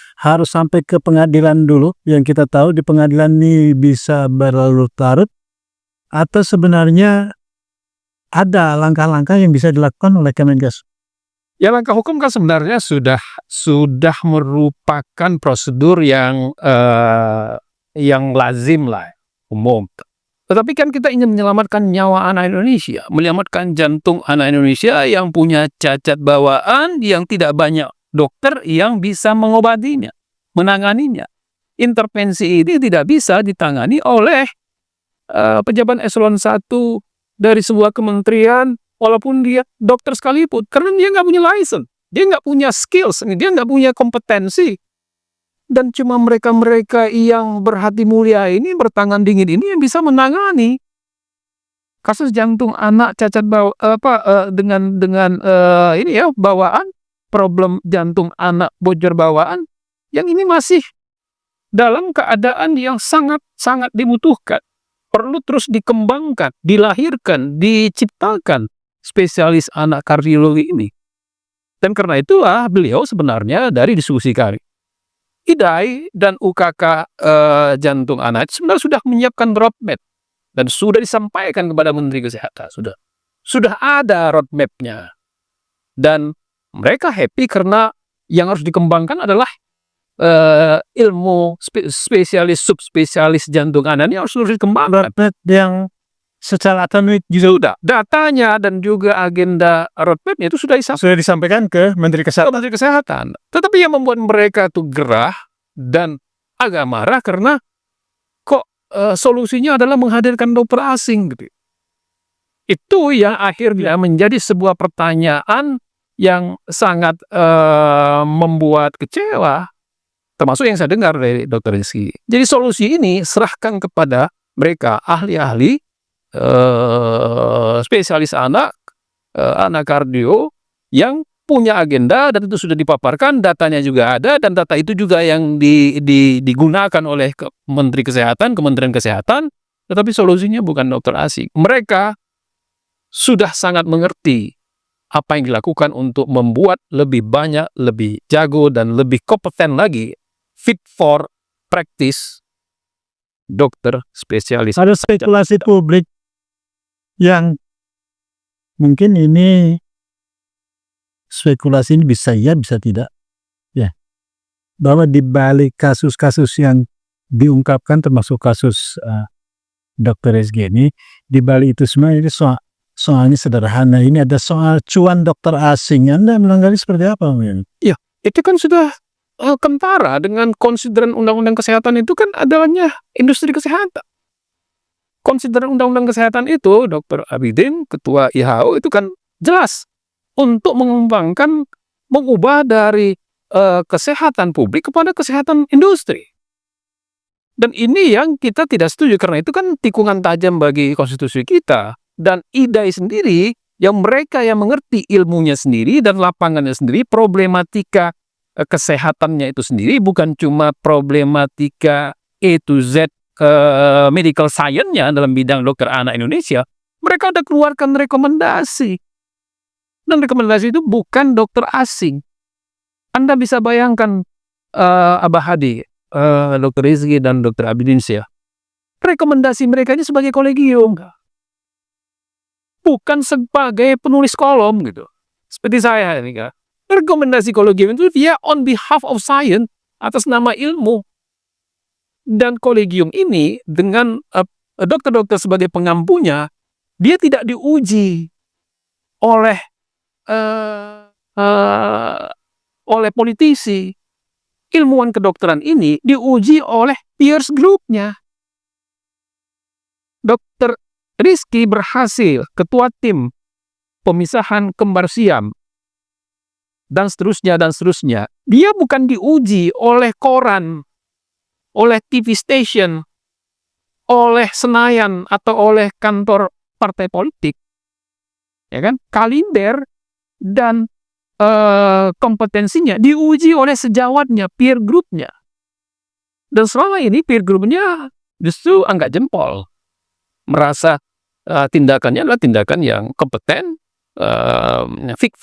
sampai ke pengadilan dulu, yang kita tahu di pengadilan ini bisa berlarut-larut, atau sebenarnya ada langkah-langkah yang bisa dilakukan oleh Kemenkes? Ya, langkah hukum kan sebenarnya sudah merupakan prosedur yang lazim lah, umum. Tetapi kan kita ingin menyelamatkan nyawa anak Indonesia, menyelamatkan jantung anak Indonesia yang punya cacat bawaan, yang tidak banyak dokter yang bisa mengobatinya, menanganinya. Intervensi ini tidak bisa ditangani oleh pejabat eselon 1 dari sebuah kementerian walaupun dia dokter sekalipun, karena dia nggak punya license, dia nggak punya skills, dia nggak punya kompetensi. Dan cuma mereka-mereka yang berhati mulia ini, bertangan dingin ini yang bisa menangani kasus jantung anak cacat dengan ini ya, bawaan, problem jantung anak bocor bawaan, yang ini masih dalam keadaan yang sangat-sangat dibutuhkan. Perlu terus dikembangkan, dilahirkan, diciptakan spesialis anak kardiologi ini. Dan karena itulah beliau sebenarnya dari diskusi kami, IDAI dan UKK jantung anak sebenarnya sudah menyiapkan roadmap dan sudah disampaikan kepada Menteri Kesehatan. Sudah ada roadmapnya. Dan mereka happy karena yang harus dikembangkan adalah ilmu spesialis, subspesialis jantung anak ini harus terus dikembangkan. Roadmap yang secara akademik juga Sudah datanya dan juga agenda roadmapnya itu sudah disampaikan ke Menteri Kesehatan. Menteri Kesehatan. Tetapi yang membuat mereka tuh gerah dan agak marah karena kok solusinya adalah menghadirkan dokter asing gitu. Itu yang akhirnya menjadi sebuah pertanyaan yang sangat membuat kecewa, termasuk yang saya dengar dari Dr. Rizky. Jadi solusi ini serahkan kepada mereka ahli-ahli spesialis anak kardio yang punya agenda, dan itu sudah dipaparkan, datanya juga ada, dan data itu juga yang digunakan oleh Menteri Kesehatan, Kementerian Kesehatan, tetapi solusinya bukan dokter asing. Mereka sudah sangat mengerti apa yang dilakukan untuk membuat lebih banyak, lebih jago, dan lebih kompeten lagi, fit for practice, dokter spesialis. Ada spekulasi publik yang mungkin ini spekulasi ini bisa ya, bisa tidak. Ya. Bahwa di balik kasus-kasus yang diungkapkan termasuk kasus Dr. SG ini, di balik itu semua ini soalnya sederhana. Ini ada soal cuan dokter asing. Anda melanggar seperti apa? Ya, itu kan sudah kentara dengan konsideran undang-undang kesehatan itu kan adanya industri kesehatan. Konsideran undang-undang kesehatan itu, Dr. Abidin, Ketua IHO, itu kan jelas untuk mengembangkan, mengubah dari kesehatan publik kepada kesehatan industri. Dan ini yang kita tidak setuju, karena itu kan tikungan tajam bagi konstitusi kita. Dan IDAI sendiri, yang mereka yang mengerti ilmunya sendiri dan lapangannya sendiri, problematika kesehatannya itu sendiri, bukan cuma problematika A to Z medical science-nya dalam bidang dokter anak Indonesia. Mereka sudah keluarkan rekomendasi. Dan rekomendasi itu bukan dokter asing. Anda bisa bayangkan Abah Hadi, Dr. Rizky dan Dr. Abidin Syah, rekomendasi mereka ini sebagai kolegium, bukan sebagai penulis kolom gitu. Seperti saya ini kan. Rekomendasi kolegium itu dia on behalf of science, atas nama ilmu. Dan kolegium ini dengan dokter-dokter sebagai pengampunya, dia tidak diuji oleh politisi. Ilmuwan kedokteran ini diuji oleh peers group-nya. Dr. Rizky berhasil, ketua tim pemisahan kembar siam, dan seterusnya. Dia bukan diuji oleh koran, oleh TV station, oleh Senayan, atau oleh kantor partai politik. Ya kan? Kaliber dan kompetensinya diuji oleh sejawatnya, peer group-nya. Dan selama ini peer group-nya justru angkat jempol. Merasa tindakannya adalah tindakan yang kompeten, fit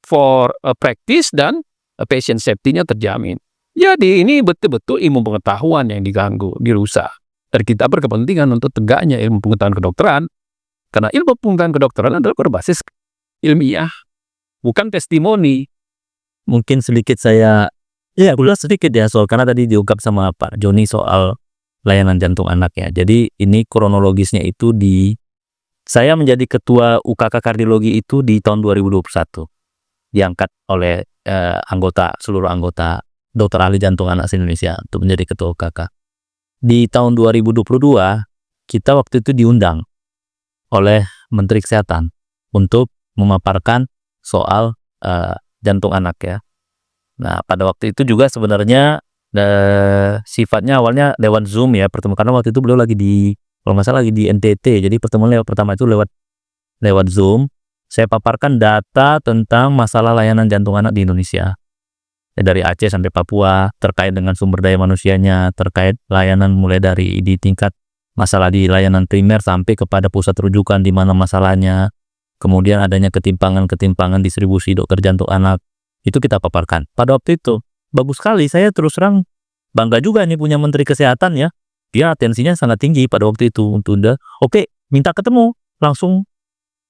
for practice, dan patient safety-nya terjamin. Jadi ini betul-betul ilmu pengetahuan yang diganggu, dirusak. Dan kita berkepentingan untuk tegaknya ilmu pengetahuan kedokteran, karena ilmu pengetahuan kedokteran adalah berbasis ilmiah, bukan testimoni. Mungkin sedikit saya ulas sedikit ya soal, karena tadi diungkap sama Pak Joni soal layanan jantung anak ya. Jadi ini kronologisnya itu saya menjadi ketua UKK kardiologi itu di tahun 2021. Diangkat oleh seluruh anggota dokter ahli jantung anak se-Indonesia untuk menjadi ketua UKK. Di tahun 2022 kita waktu itu diundang oleh Menteri Kesehatan untuk memaparkan soal jantung anak ya. Nah, pada waktu itu juga sebenarnya sifatnya awalnya lewat Zoom ya pertemuan, karena waktu itu beliau lagi kalau nggak salah lagi di NTT, jadi pertemuan pertama itu lewat Zoom. Saya paparkan data tentang masalah layanan jantung anak di Indonesia. Dari Aceh sampai Papua, terkait dengan sumber daya manusianya, terkait layanan mulai dari di tingkat masalah di layanan primer sampai kepada pusat rujukan di mana masalahnya, kemudian adanya ketimpangan distribusi dokter jantung anak, itu kita paparkan. Pada waktu itu, bagus sekali, saya terus terang bangga juga nih punya Menteri Kesehatan ya, dia atensinya sangat tinggi pada waktu itu untuk oke, minta ketemu, langsung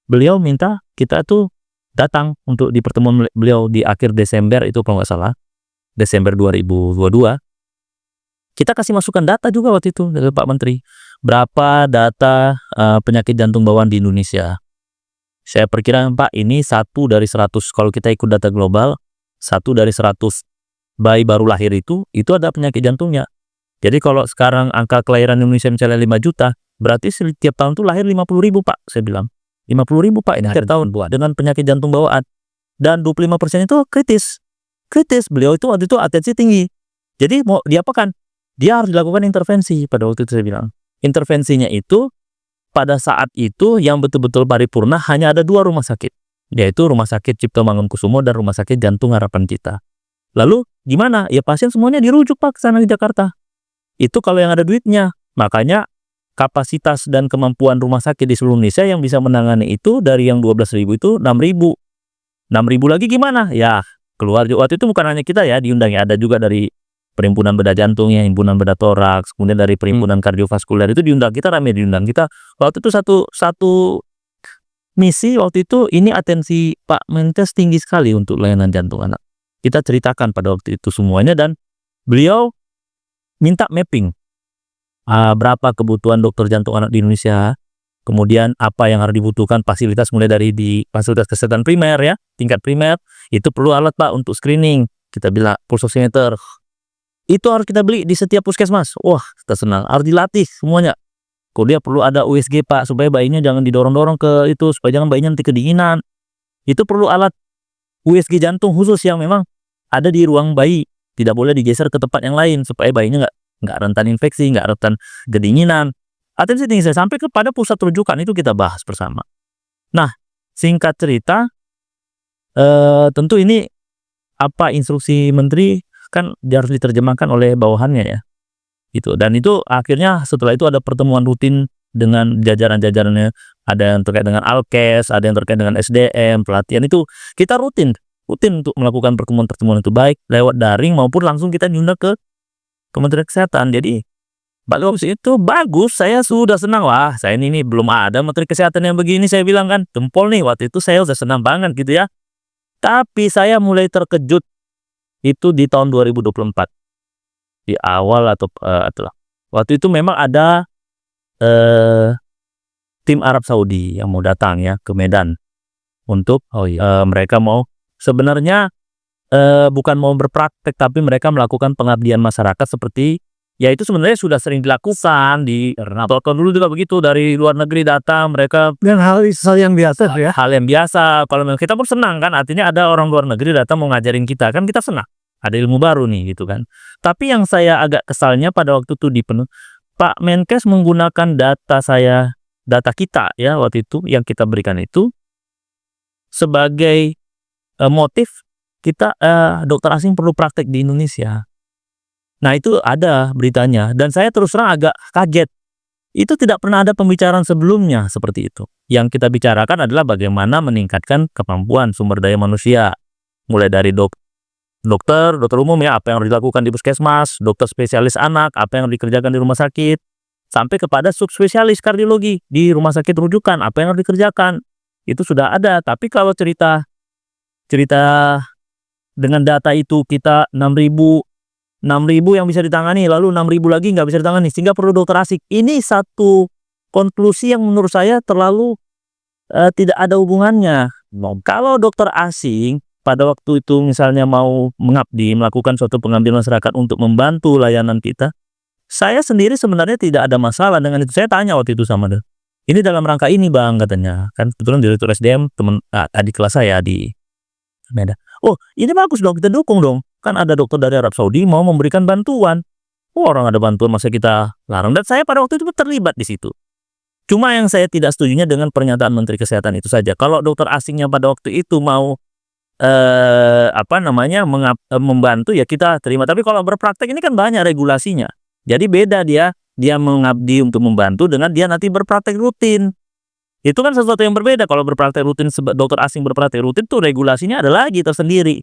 beliau minta kita tuh datang untuk di pertemuan beliau di akhir Desember itu kalau nggak salah, Desember 2022. Kita kasih masukan data juga waktu itu dari Pak Menteri. Berapa data penyakit jantung bawaan di Indonesia. Saya perkirakan Pak, ini 1 dari 100, kalau kita ikut data global, 1 dari 100 bayi baru lahir itu ada penyakit jantungnya. Jadi kalau sekarang angka kelahiran Indonesia misalnya 5 juta, berarti setiap tahun tuh lahir 50.000 Pak, saya bilang. 50.000 Pak ini setiap tahun dengan penyakit jantung bawaan. Dan 25% itu kritis. Beliau itu waktu itu atensi tinggi. Jadi mau diapakan? Dia harus dilakukan intervensi pada waktu itu saya bilang. Intervensinya itu pada saat itu yang betul-betul paripurna hanya ada 2 rumah sakit. Yaitu Rumah Sakit Cipto Mangunkusumo dan Rumah Sakit Jantung Harapan Kita. Lalu gimana? Ya pasien semuanya dirujuk Pak ke sana di Jakarta. Itu kalau yang ada duitnya. Makanya kapasitas dan kemampuan rumah sakit di seluruh Indonesia yang bisa menangani itu dari yang 12.000 itu 6.000. 6.000 lagi gimana? Ya keluar juga. Waktu itu bukan hanya kita ya diundang ya, ada juga dari Perhimpunan Bedah Jantung ya, Himpunan Bedah Toraks, kemudian dari Perhimpunan Kardiovaskuler itu diundang, kita rame diundang. Kita waktu itu satu misi waktu itu, ini atensi Pak Menkes tinggi sekali untuk layanan jantung anak. Kita ceritakan pada waktu itu semuanya dan beliau minta mapping berapa kebutuhan dokter jantung anak di Indonesia, kemudian apa yang harus dibutuhkan fasilitas mulai dari di fasilitas kesehatan primer ya, tingkat primer, itu perlu alat Pak untuk screening, kita bilang pulse oximeter, itu harus kita beli di setiap puskesmas. Wah, kita senang, harus dilatih semuanya. Kemudian perlu ada USG Pak, supaya bayinya jangan didorong-dorong ke itu, supaya jangan bayinya nanti kedinginan. Itu perlu alat USG jantung khusus yang memang ada di ruang bayi, tidak boleh digeser ke tempat yang lain supaya bayinya nggak rentan infeksi, nggak rentan kedinginan. Atensi tinggi saya sampai kepada pusat rujukan itu kita bahas bersama. Nah, singkat cerita, tentu ini apa instruksi menteri kan harus diterjemahkan oleh bawahannya ya. Itu, dan itu akhirnya setelah itu ada pertemuan rutin dengan jajaran-jajarannya, ada yang terkait dengan Alkes, ada yang terkait dengan SDM, pelatihan, itu kita rutin untuk melakukan pertemuan-pertemuan itu, baik lewat daring maupun langsung kita diundang ke Kementerian Kesehatan. Jadi bagus itu, bagus, saya sudah senang. Wah, saya ini belum ada Menteri Kesehatan yang begini, saya bilang kan, jempol nih, waktu itu saya udah senang banget gitu ya. Tapi saya mulai terkejut itu di tahun 2024 di awal atau waktu itu memang ada tim Arab Saudi yang mau datang ya ke Medan untuk mereka mau sebenarnya bukan mau berpraktek, tapi mereka melakukan pengabdian masyarakat seperti ya itu sebenarnya sudah sering dilakukan di Tolkon dulu juga begitu, dari luar negeri datang mereka, Dan hal yang biasa ya. hal yang biasa. Kalau kita pun senang kan, artinya ada orang luar negeri datang mau ngajarin kita kan, kita senang, ada ilmu baru nih gitu kan. Tapi yang saya agak kesalnya pada waktu itu Pak Menkes menggunakan data kita ya waktu itu yang kita berikan itu sebagai motif kita dokter asing perlu praktek di Indonesia. Nah itu ada beritanya dan saya terus terang agak kaget. Itu tidak pernah ada pembicaraan sebelumnya seperti itu. Yang kita bicarakan adalah bagaimana meningkatkan kemampuan sumber daya manusia. Mulai dari dokter umum ya, apa yang harus dilakukan di puskesmas, dokter spesialis anak, apa yang harus dikerjakan di rumah sakit, sampai kepada subspesialis kardiologi di rumah sakit rujukan, apa yang harus dikerjakan. Itu sudah ada, tapi kalau cerita dengan data itu kita 6.000 yang bisa ditangani, lalu 6.000 lagi nggak bisa ditangani, sehingga perlu dokter asing. Ini satu konklusi yang menurut saya terlalu tidak ada hubungannya. Kalau dokter asing pada waktu itu misalnya mau mengabdi, melakukan suatu pengabdian masyarakat untuk membantu layanan kita, saya sendiri sebenarnya tidak ada masalah dengan itu. Saya tanya waktu itu sama dia, Ini dalam rangka ini Bang katanya. Kan kebetulan direktur SDM temen adik kelas saya di Medan. Oh ini bagus dong, kita dukung dong. Kan ada dokter dari Arab Saudi mau memberikan bantuan. Oh, orang ada bantuan masa kita larang. Dan saya pada waktu itu terlibat di situ. Cuma yang saya tidak setujunya dengan pernyataan Menteri Kesehatan itu saja. Kalau dokter asingnya pada waktu itu mau membantu ya kita terima. Tapi kalau berpraktek ini kan banyak regulasinya. Jadi beda dia mengabdi untuk membantu dengan dia nanti berpraktek rutin. Itu kan sesuatu yang berbeda. Kalau berpraktek rutin, dokter asing berpraktek rutin tuh regulasinya ada lagi tersendiri.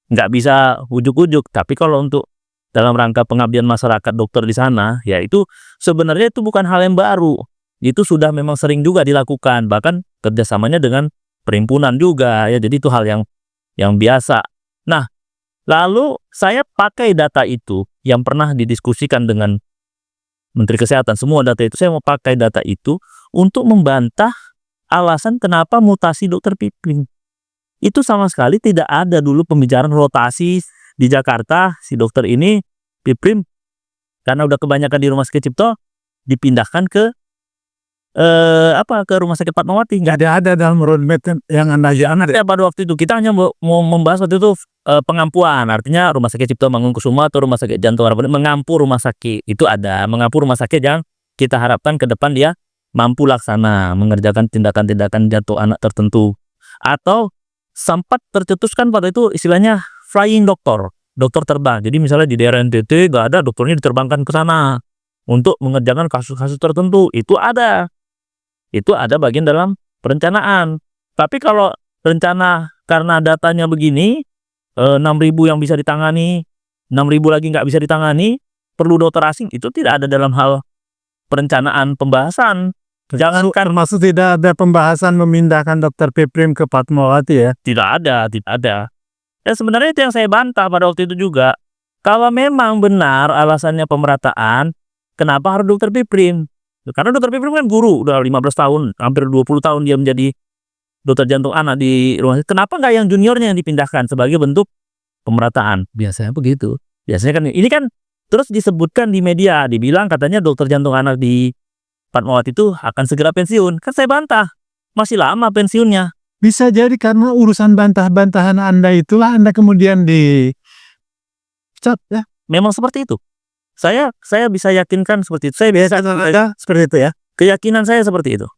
Nggak bisa ujuk-ujuk. Tapi kalau untuk dalam rangka pengabdian masyarakat dokter di sana, ya itu sebenarnya itu bukan hal yang baru. Itu sudah memang sering juga dilakukan. Bahkan kerjasamanya dengan perhimpunan juga ya. Jadi itu hal yang biasa. Nah, lalu saya pakai data itu yang pernah didiskusikan dengan Menteri Kesehatan. Semua data itu saya mau pakai data itu untuk membantah alasan kenapa mutasi dokter Piprim. Itu sama sekali tidak ada dulu pembicaraan rotasi di Jakarta. Si dokter ini Piprim karena udah kebanyakan di Rumah Sakit Cipto dipindahkan ke ke Rumah Sakit Fatmawati. Nggak ada dalam roadmap yang Anda ada. Ya, pada waktu itu kita hanya mau membahas waktu itu pengampuan, artinya Rumah Sakit Cipto Mangunkusumo atau Rumah Sakit Jantung Harapan mengampu rumah sakit itu ada, mengampu rumah sakit yang kita harapkan ke depan dia mampu laksana mengerjakan tindakan-tindakan jantung anak tertentu, atau sempat tercetuskan pada itu istilahnya flying doctor, dokter terbang. Jadi misalnya di daerah NTT nggak ada, dokternya diterbangkan ke sana untuk mengerjakan kasus-kasus tertentu, itu ada bagian dalam perencanaan. Tapi kalau rencana karena datanya begini, 6.000 yang bisa ditangani, 6.000 lagi nggak bisa ditangani, perlu dokter asing, itu tidak ada dalam hal perencanaan pembahasan. Jangankan Termasuk tidak ada pembahasan memindahkan dokter Piprim ke Fatmawati ya? tidak ada. Ya sebenarnya itu yang saya bantah pada waktu itu juga. Kalau memang benar alasannya pemerataan, kenapa harus dokter Piprim? Karena dokter Piprim kan guru, udah 15 tahun, hampir 20 tahun dia menjadi dokter jantung anak di rumah sakit. Kenapa nggak yang juniornya yang dipindahkan sebagai bentuk pemerataan? Biasanya begitu. Biasanya kan ini kan terus disebutkan di media, dibilang katanya dokter jantung anak di Fatmawati itu akan segera pensiun. Kan saya bantah, masih lama pensiunnya. Bisa jadi karena urusan bantah-bantahan Anda itulah Anda kemudian dicat ya. Memang seperti itu. Saya bisa yakinkan seperti itu. Saya biasa saja seperti itu ya. Keyakinan saya seperti itu.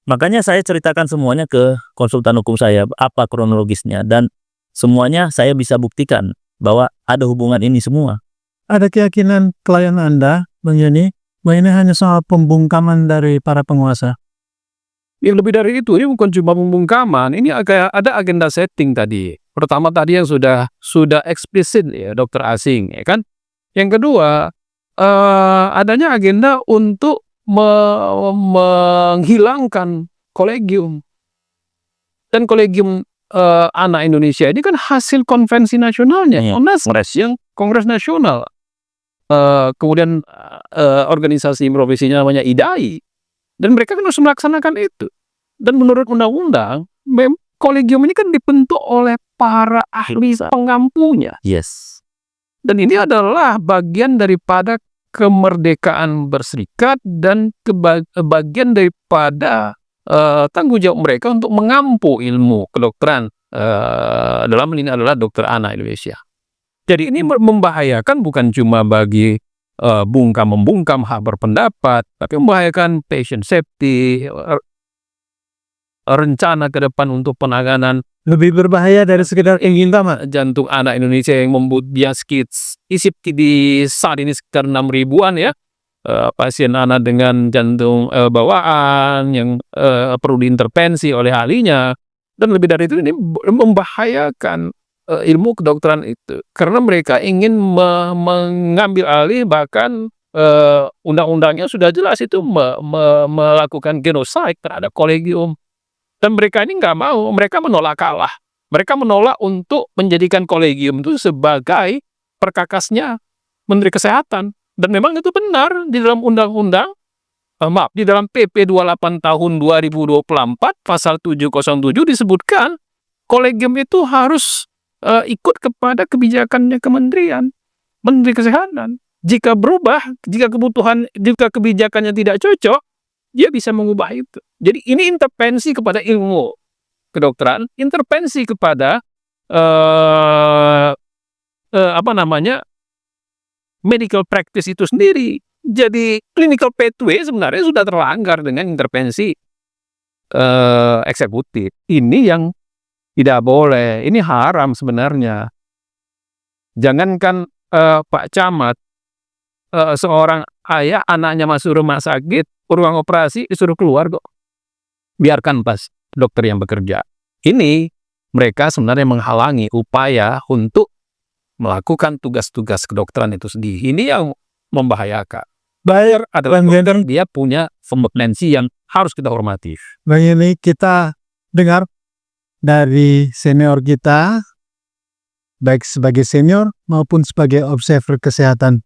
Makanya saya ceritakan semuanya ke konsultan hukum saya, apa kronologisnya, dan semuanya saya bisa buktikan bahwa ada hubungan ini semua. Ada keyakinan klien Anda, Bang Yoni, bahwa ini hanya soal pembungkaman dari para penguasa. Yang lebih dari itu, ini bukan cuma pembungkaman, ini kayak ada agenda setting tadi. Pertama tadi yang sudah eksplisit ya, dokter asing, ya kan? Yang kedua, adanya agenda untuk menghilangkan kolegium. Dan kolegium anak Indonesia ini kan hasil konvensi nasionalnya, Kongres Nasional. Kemudian organisasi profesinya namanya IDAI. Dan mereka kan harus melaksanakan itu. Dan menurut undang-undang, kolegium ini kan dibentuk oleh para ahli pengampunya. Yes. Dan ini adalah bagian daripada kemerdekaan berserikat dan bagian daripada tanggung jawab mereka untuk mengampu ilmu kedokteran, dalam hal ini adalah dokter anak Indonesia. Jadi ini membahayakan bukan cuma bagi membungkam hak berpendapat, tapi membahayakan patient safety, rencana ke depan untuk penanganan Lebih berbahaya dari sekedar ingin tamat. jantung anak Indonesia yang membuat bias kids. Isi di saat ini sekitar 6.000-an ya, pasien anak dengan jantung bawaan yang perlu diintervensi oleh ahlinya. Dan lebih dari itu, ini membahayakan ilmu kedokteran itu. Karena mereka ingin mengambil alih, bahkan undang-undangnya sudah jelas itu melakukan genosida terhadap kolegium. Dan mereka ini nggak mau, mereka menolak kalah. Mereka menolak untuk menjadikan kolegium itu sebagai perkakasnya Menteri Kesehatan. Dan memang itu benar di dalam undang-undang, di dalam PP 28 tahun 2024 pasal 707 disebutkan kolegium itu harus ikut kepada kebijakannya kementerian, Menteri Kesehatan. Jika berubah, jika kebijakannya tidak cocok, dia bisa mengubah itu. Jadi ini intervensi kepada ilmu kedokteran, intervensi kepada medical practice itu sendiri. Jadi clinical pathway sebenarnya sudah terlanggar dengan intervensi eksekutif. Ini yang tidak boleh, ini haram sebenarnya. Jangankan Pak Camat, seorang ayah anaknya masuk rumah sakit, ruang operasi disuruh keluar kok. Biarkan pas dokter yang bekerja. Ini mereka sebenarnya menghalangi upaya untuk melakukan tugas-tugas kedokteran itu sendiri. Ini yang membahayakan. Baik, Adalah Bang dokter, Yeni, dia punya kompetensi yang harus kita hormati. Bang Yeni, kita dengar dari senior kita, baik sebagai senior maupun sebagai observer kesehatan,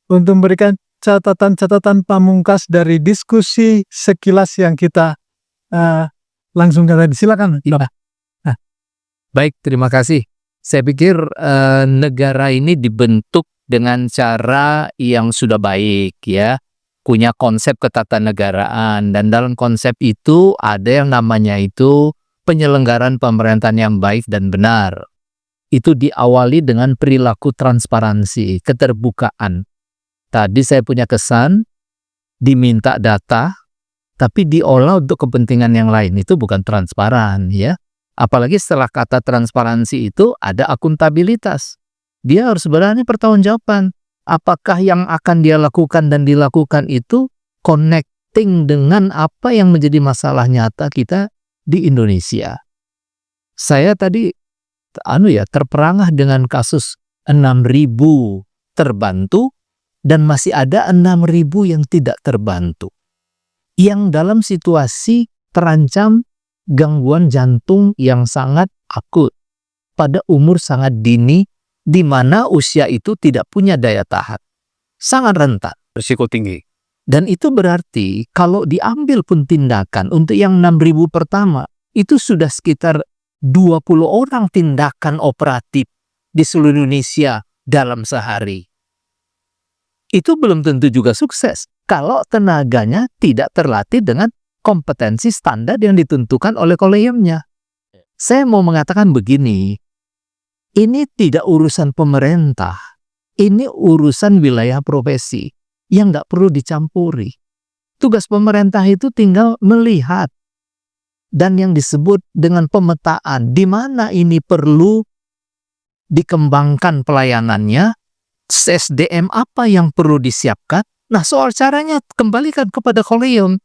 untuk memberikan catatan-catatan pamungkas dari diskusi sekilas yang kita langsungkan tadi. Silakan. Baik, terima kasih. Saya pikir negara ini dibentuk dengan cara yang sudah baik, ya. Punya konsep ketatanegaraan, dan dalam konsep itu ada yang namanya itu penyelenggaraan pemerintahan yang baik dan benar. Itu diawali dengan perilaku transparansi, keterbukaan. Tadi saya punya kesan, diminta data, tapi diolah untuk kepentingan yang lain. Itu bukan transparan, ya. Apalagi setelah kata transparansi itu ada akuntabilitas. Dia harus berani pertanggungjawaban. Apakah yang akan dia lakukan dan dilakukan itu connecting dengan apa yang menjadi masalah nyata kita di Indonesia. Saya tadi terperangah dengan kasus 6.000 terbantu dan masih ada 6.000 yang tidak terbantu. Yang dalam situasi terancam gangguan jantung yang sangat akut pada umur sangat dini, di mana usia itu tidak punya daya tahan. Sangat rentan. Risiko tinggi. Dan itu berarti kalau diambil pun tindakan untuk yang 6.000 pertama, itu sudah sekitar 20 orang tindakan operatif di seluruh Indonesia dalam sehari. Itu belum tentu juga sukses kalau tenaganya tidak terlatih dengan kompetensi standar yang ditentukan oleh kolegiumnya. Saya mau mengatakan begini, ini tidak urusan pemerintah, ini urusan wilayah profesi yang nggak perlu dicampuri. Tugas pemerintah itu tinggal melihat dan yang disebut dengan pemetaan, di mana ini perlu dikembangkan pelayanannya, SDM apa yang perlu disiapkan. Nah, soal caranya kembalikan kepada kolegium,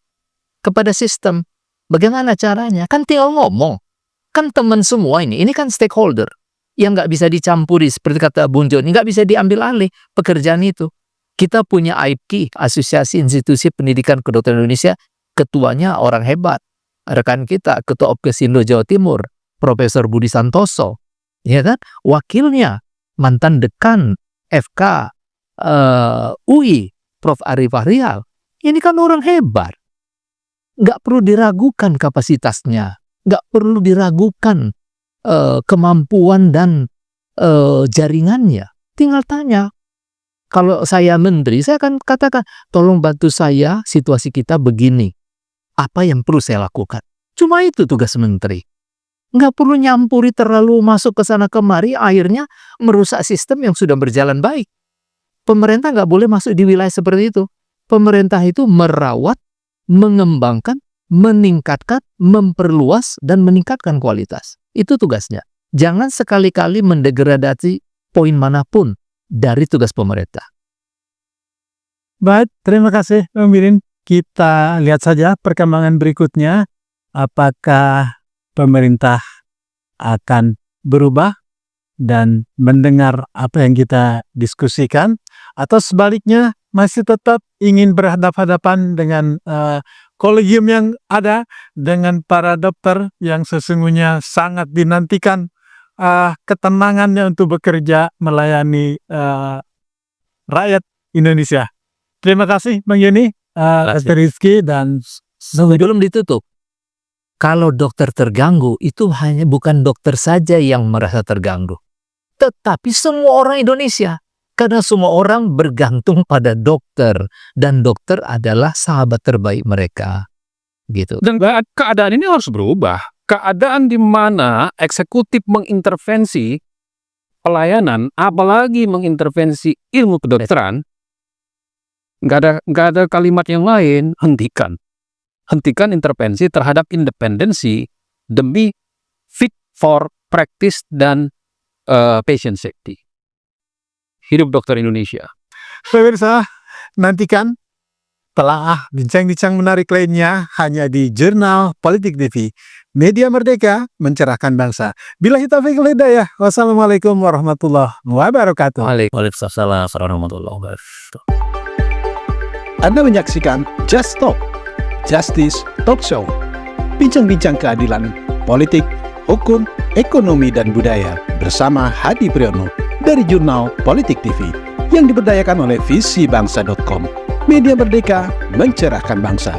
kepada sistem. Bagaimana caranya? Kan tinggal ngomong. Kan teman semua ini kan stakeholder yang nggak bisa dicampuri, seperti kata Bung Joni, nggak bisa diambil alih pekerjaan itu. Kita punya AIPKI, Asosiasi Institusi Pendidikan Kedokteran Indonesia, ketuanya orang hebat. Rekan kita, Ketua Opkesindo Jawa Timur, Profesor Budi Santoso, ya kan? Wakilnya, mantan dekan FK UI, Prof. Arif Fahrial. Ini kan orang hebat. Nggak perlu diragukan kapasitasnya, nggak perlu diragukan kemampuan dan jaringannya. Tinggal tanya. Kalau saya menteri, saya akan katakan, tolong bantu saya, situasi kita begini. Apa yang perlu saya lakukan? Cuma itu tugas menteri. Nggak perlu nyampuri terlalu masuk ke sana kemari, akhirnya merusak sistem yang sudah berjalan baik. Pemerintah nggak boleh masuk di wilayah seperti itu. Pemerintah itu merawat, mengembangkan, meningkatkan, memperluas, dan meningkatkan kualitas. Itu tugasnya. Jangan sekali-kali mendegradasi poin manapun dari tugas pemerintah. Baik, terima kasih Bang Birin. Kita lihat saja perkembangan berikutnya. Apakah pemerintah akan berubah dan mendengar apa yang kita diskusikan, atau sebaliknya masih tetap ingin berhadapan-hadapan dengan kolegium yang ada, dengan para dokter yang sesungguhnya sangat dinantikan ketenangannya untuk bekerja melayani rakyat Indonesia. Terima kasih Bang Yeni, Dr. Rizky, dan Sebelum ditutup, kalau dokter terganggu, itu bukan dokter saja yang merasa terganggu, tetapi semua orang Indonesia. Karena semua orang bergantung pada dokter dan dokter adalah sahabat terbaik mereka. Gitu. Dan keadaan ini harus berubah. Keadaan di mana eksekutif mengintervensi pelayanan, apalagi mengintervensi ilmu kedokteran, nggak ada kalimat yang lain, hentikan. Hentikan intervensi terhadap independensi demi fit for practice dan patient safety. Hidup dokter Indonesia. Pemirsa, nantikan telaah bincang-bincang menarik lainnya hanya di Jurnal Politik TV. Media Merdeka, mencerahkan bangsa. Billahi taufiq wal hidayah. Wassalamualaikum warahmatullahi wabarakatuh. Waalaikumsalam warahmatullahi wabarakatuh. Anda menyaksikan Just Talk, Justice Talk Show. Bincang-bincang keadilan, politik, hukum, ekonomi, dan budaya bersama Hadi Priyono dari Jurnal Politik TV yang diberdayakan oleh visibangsa.com. Media Merdeka, mencerahkan bangsa.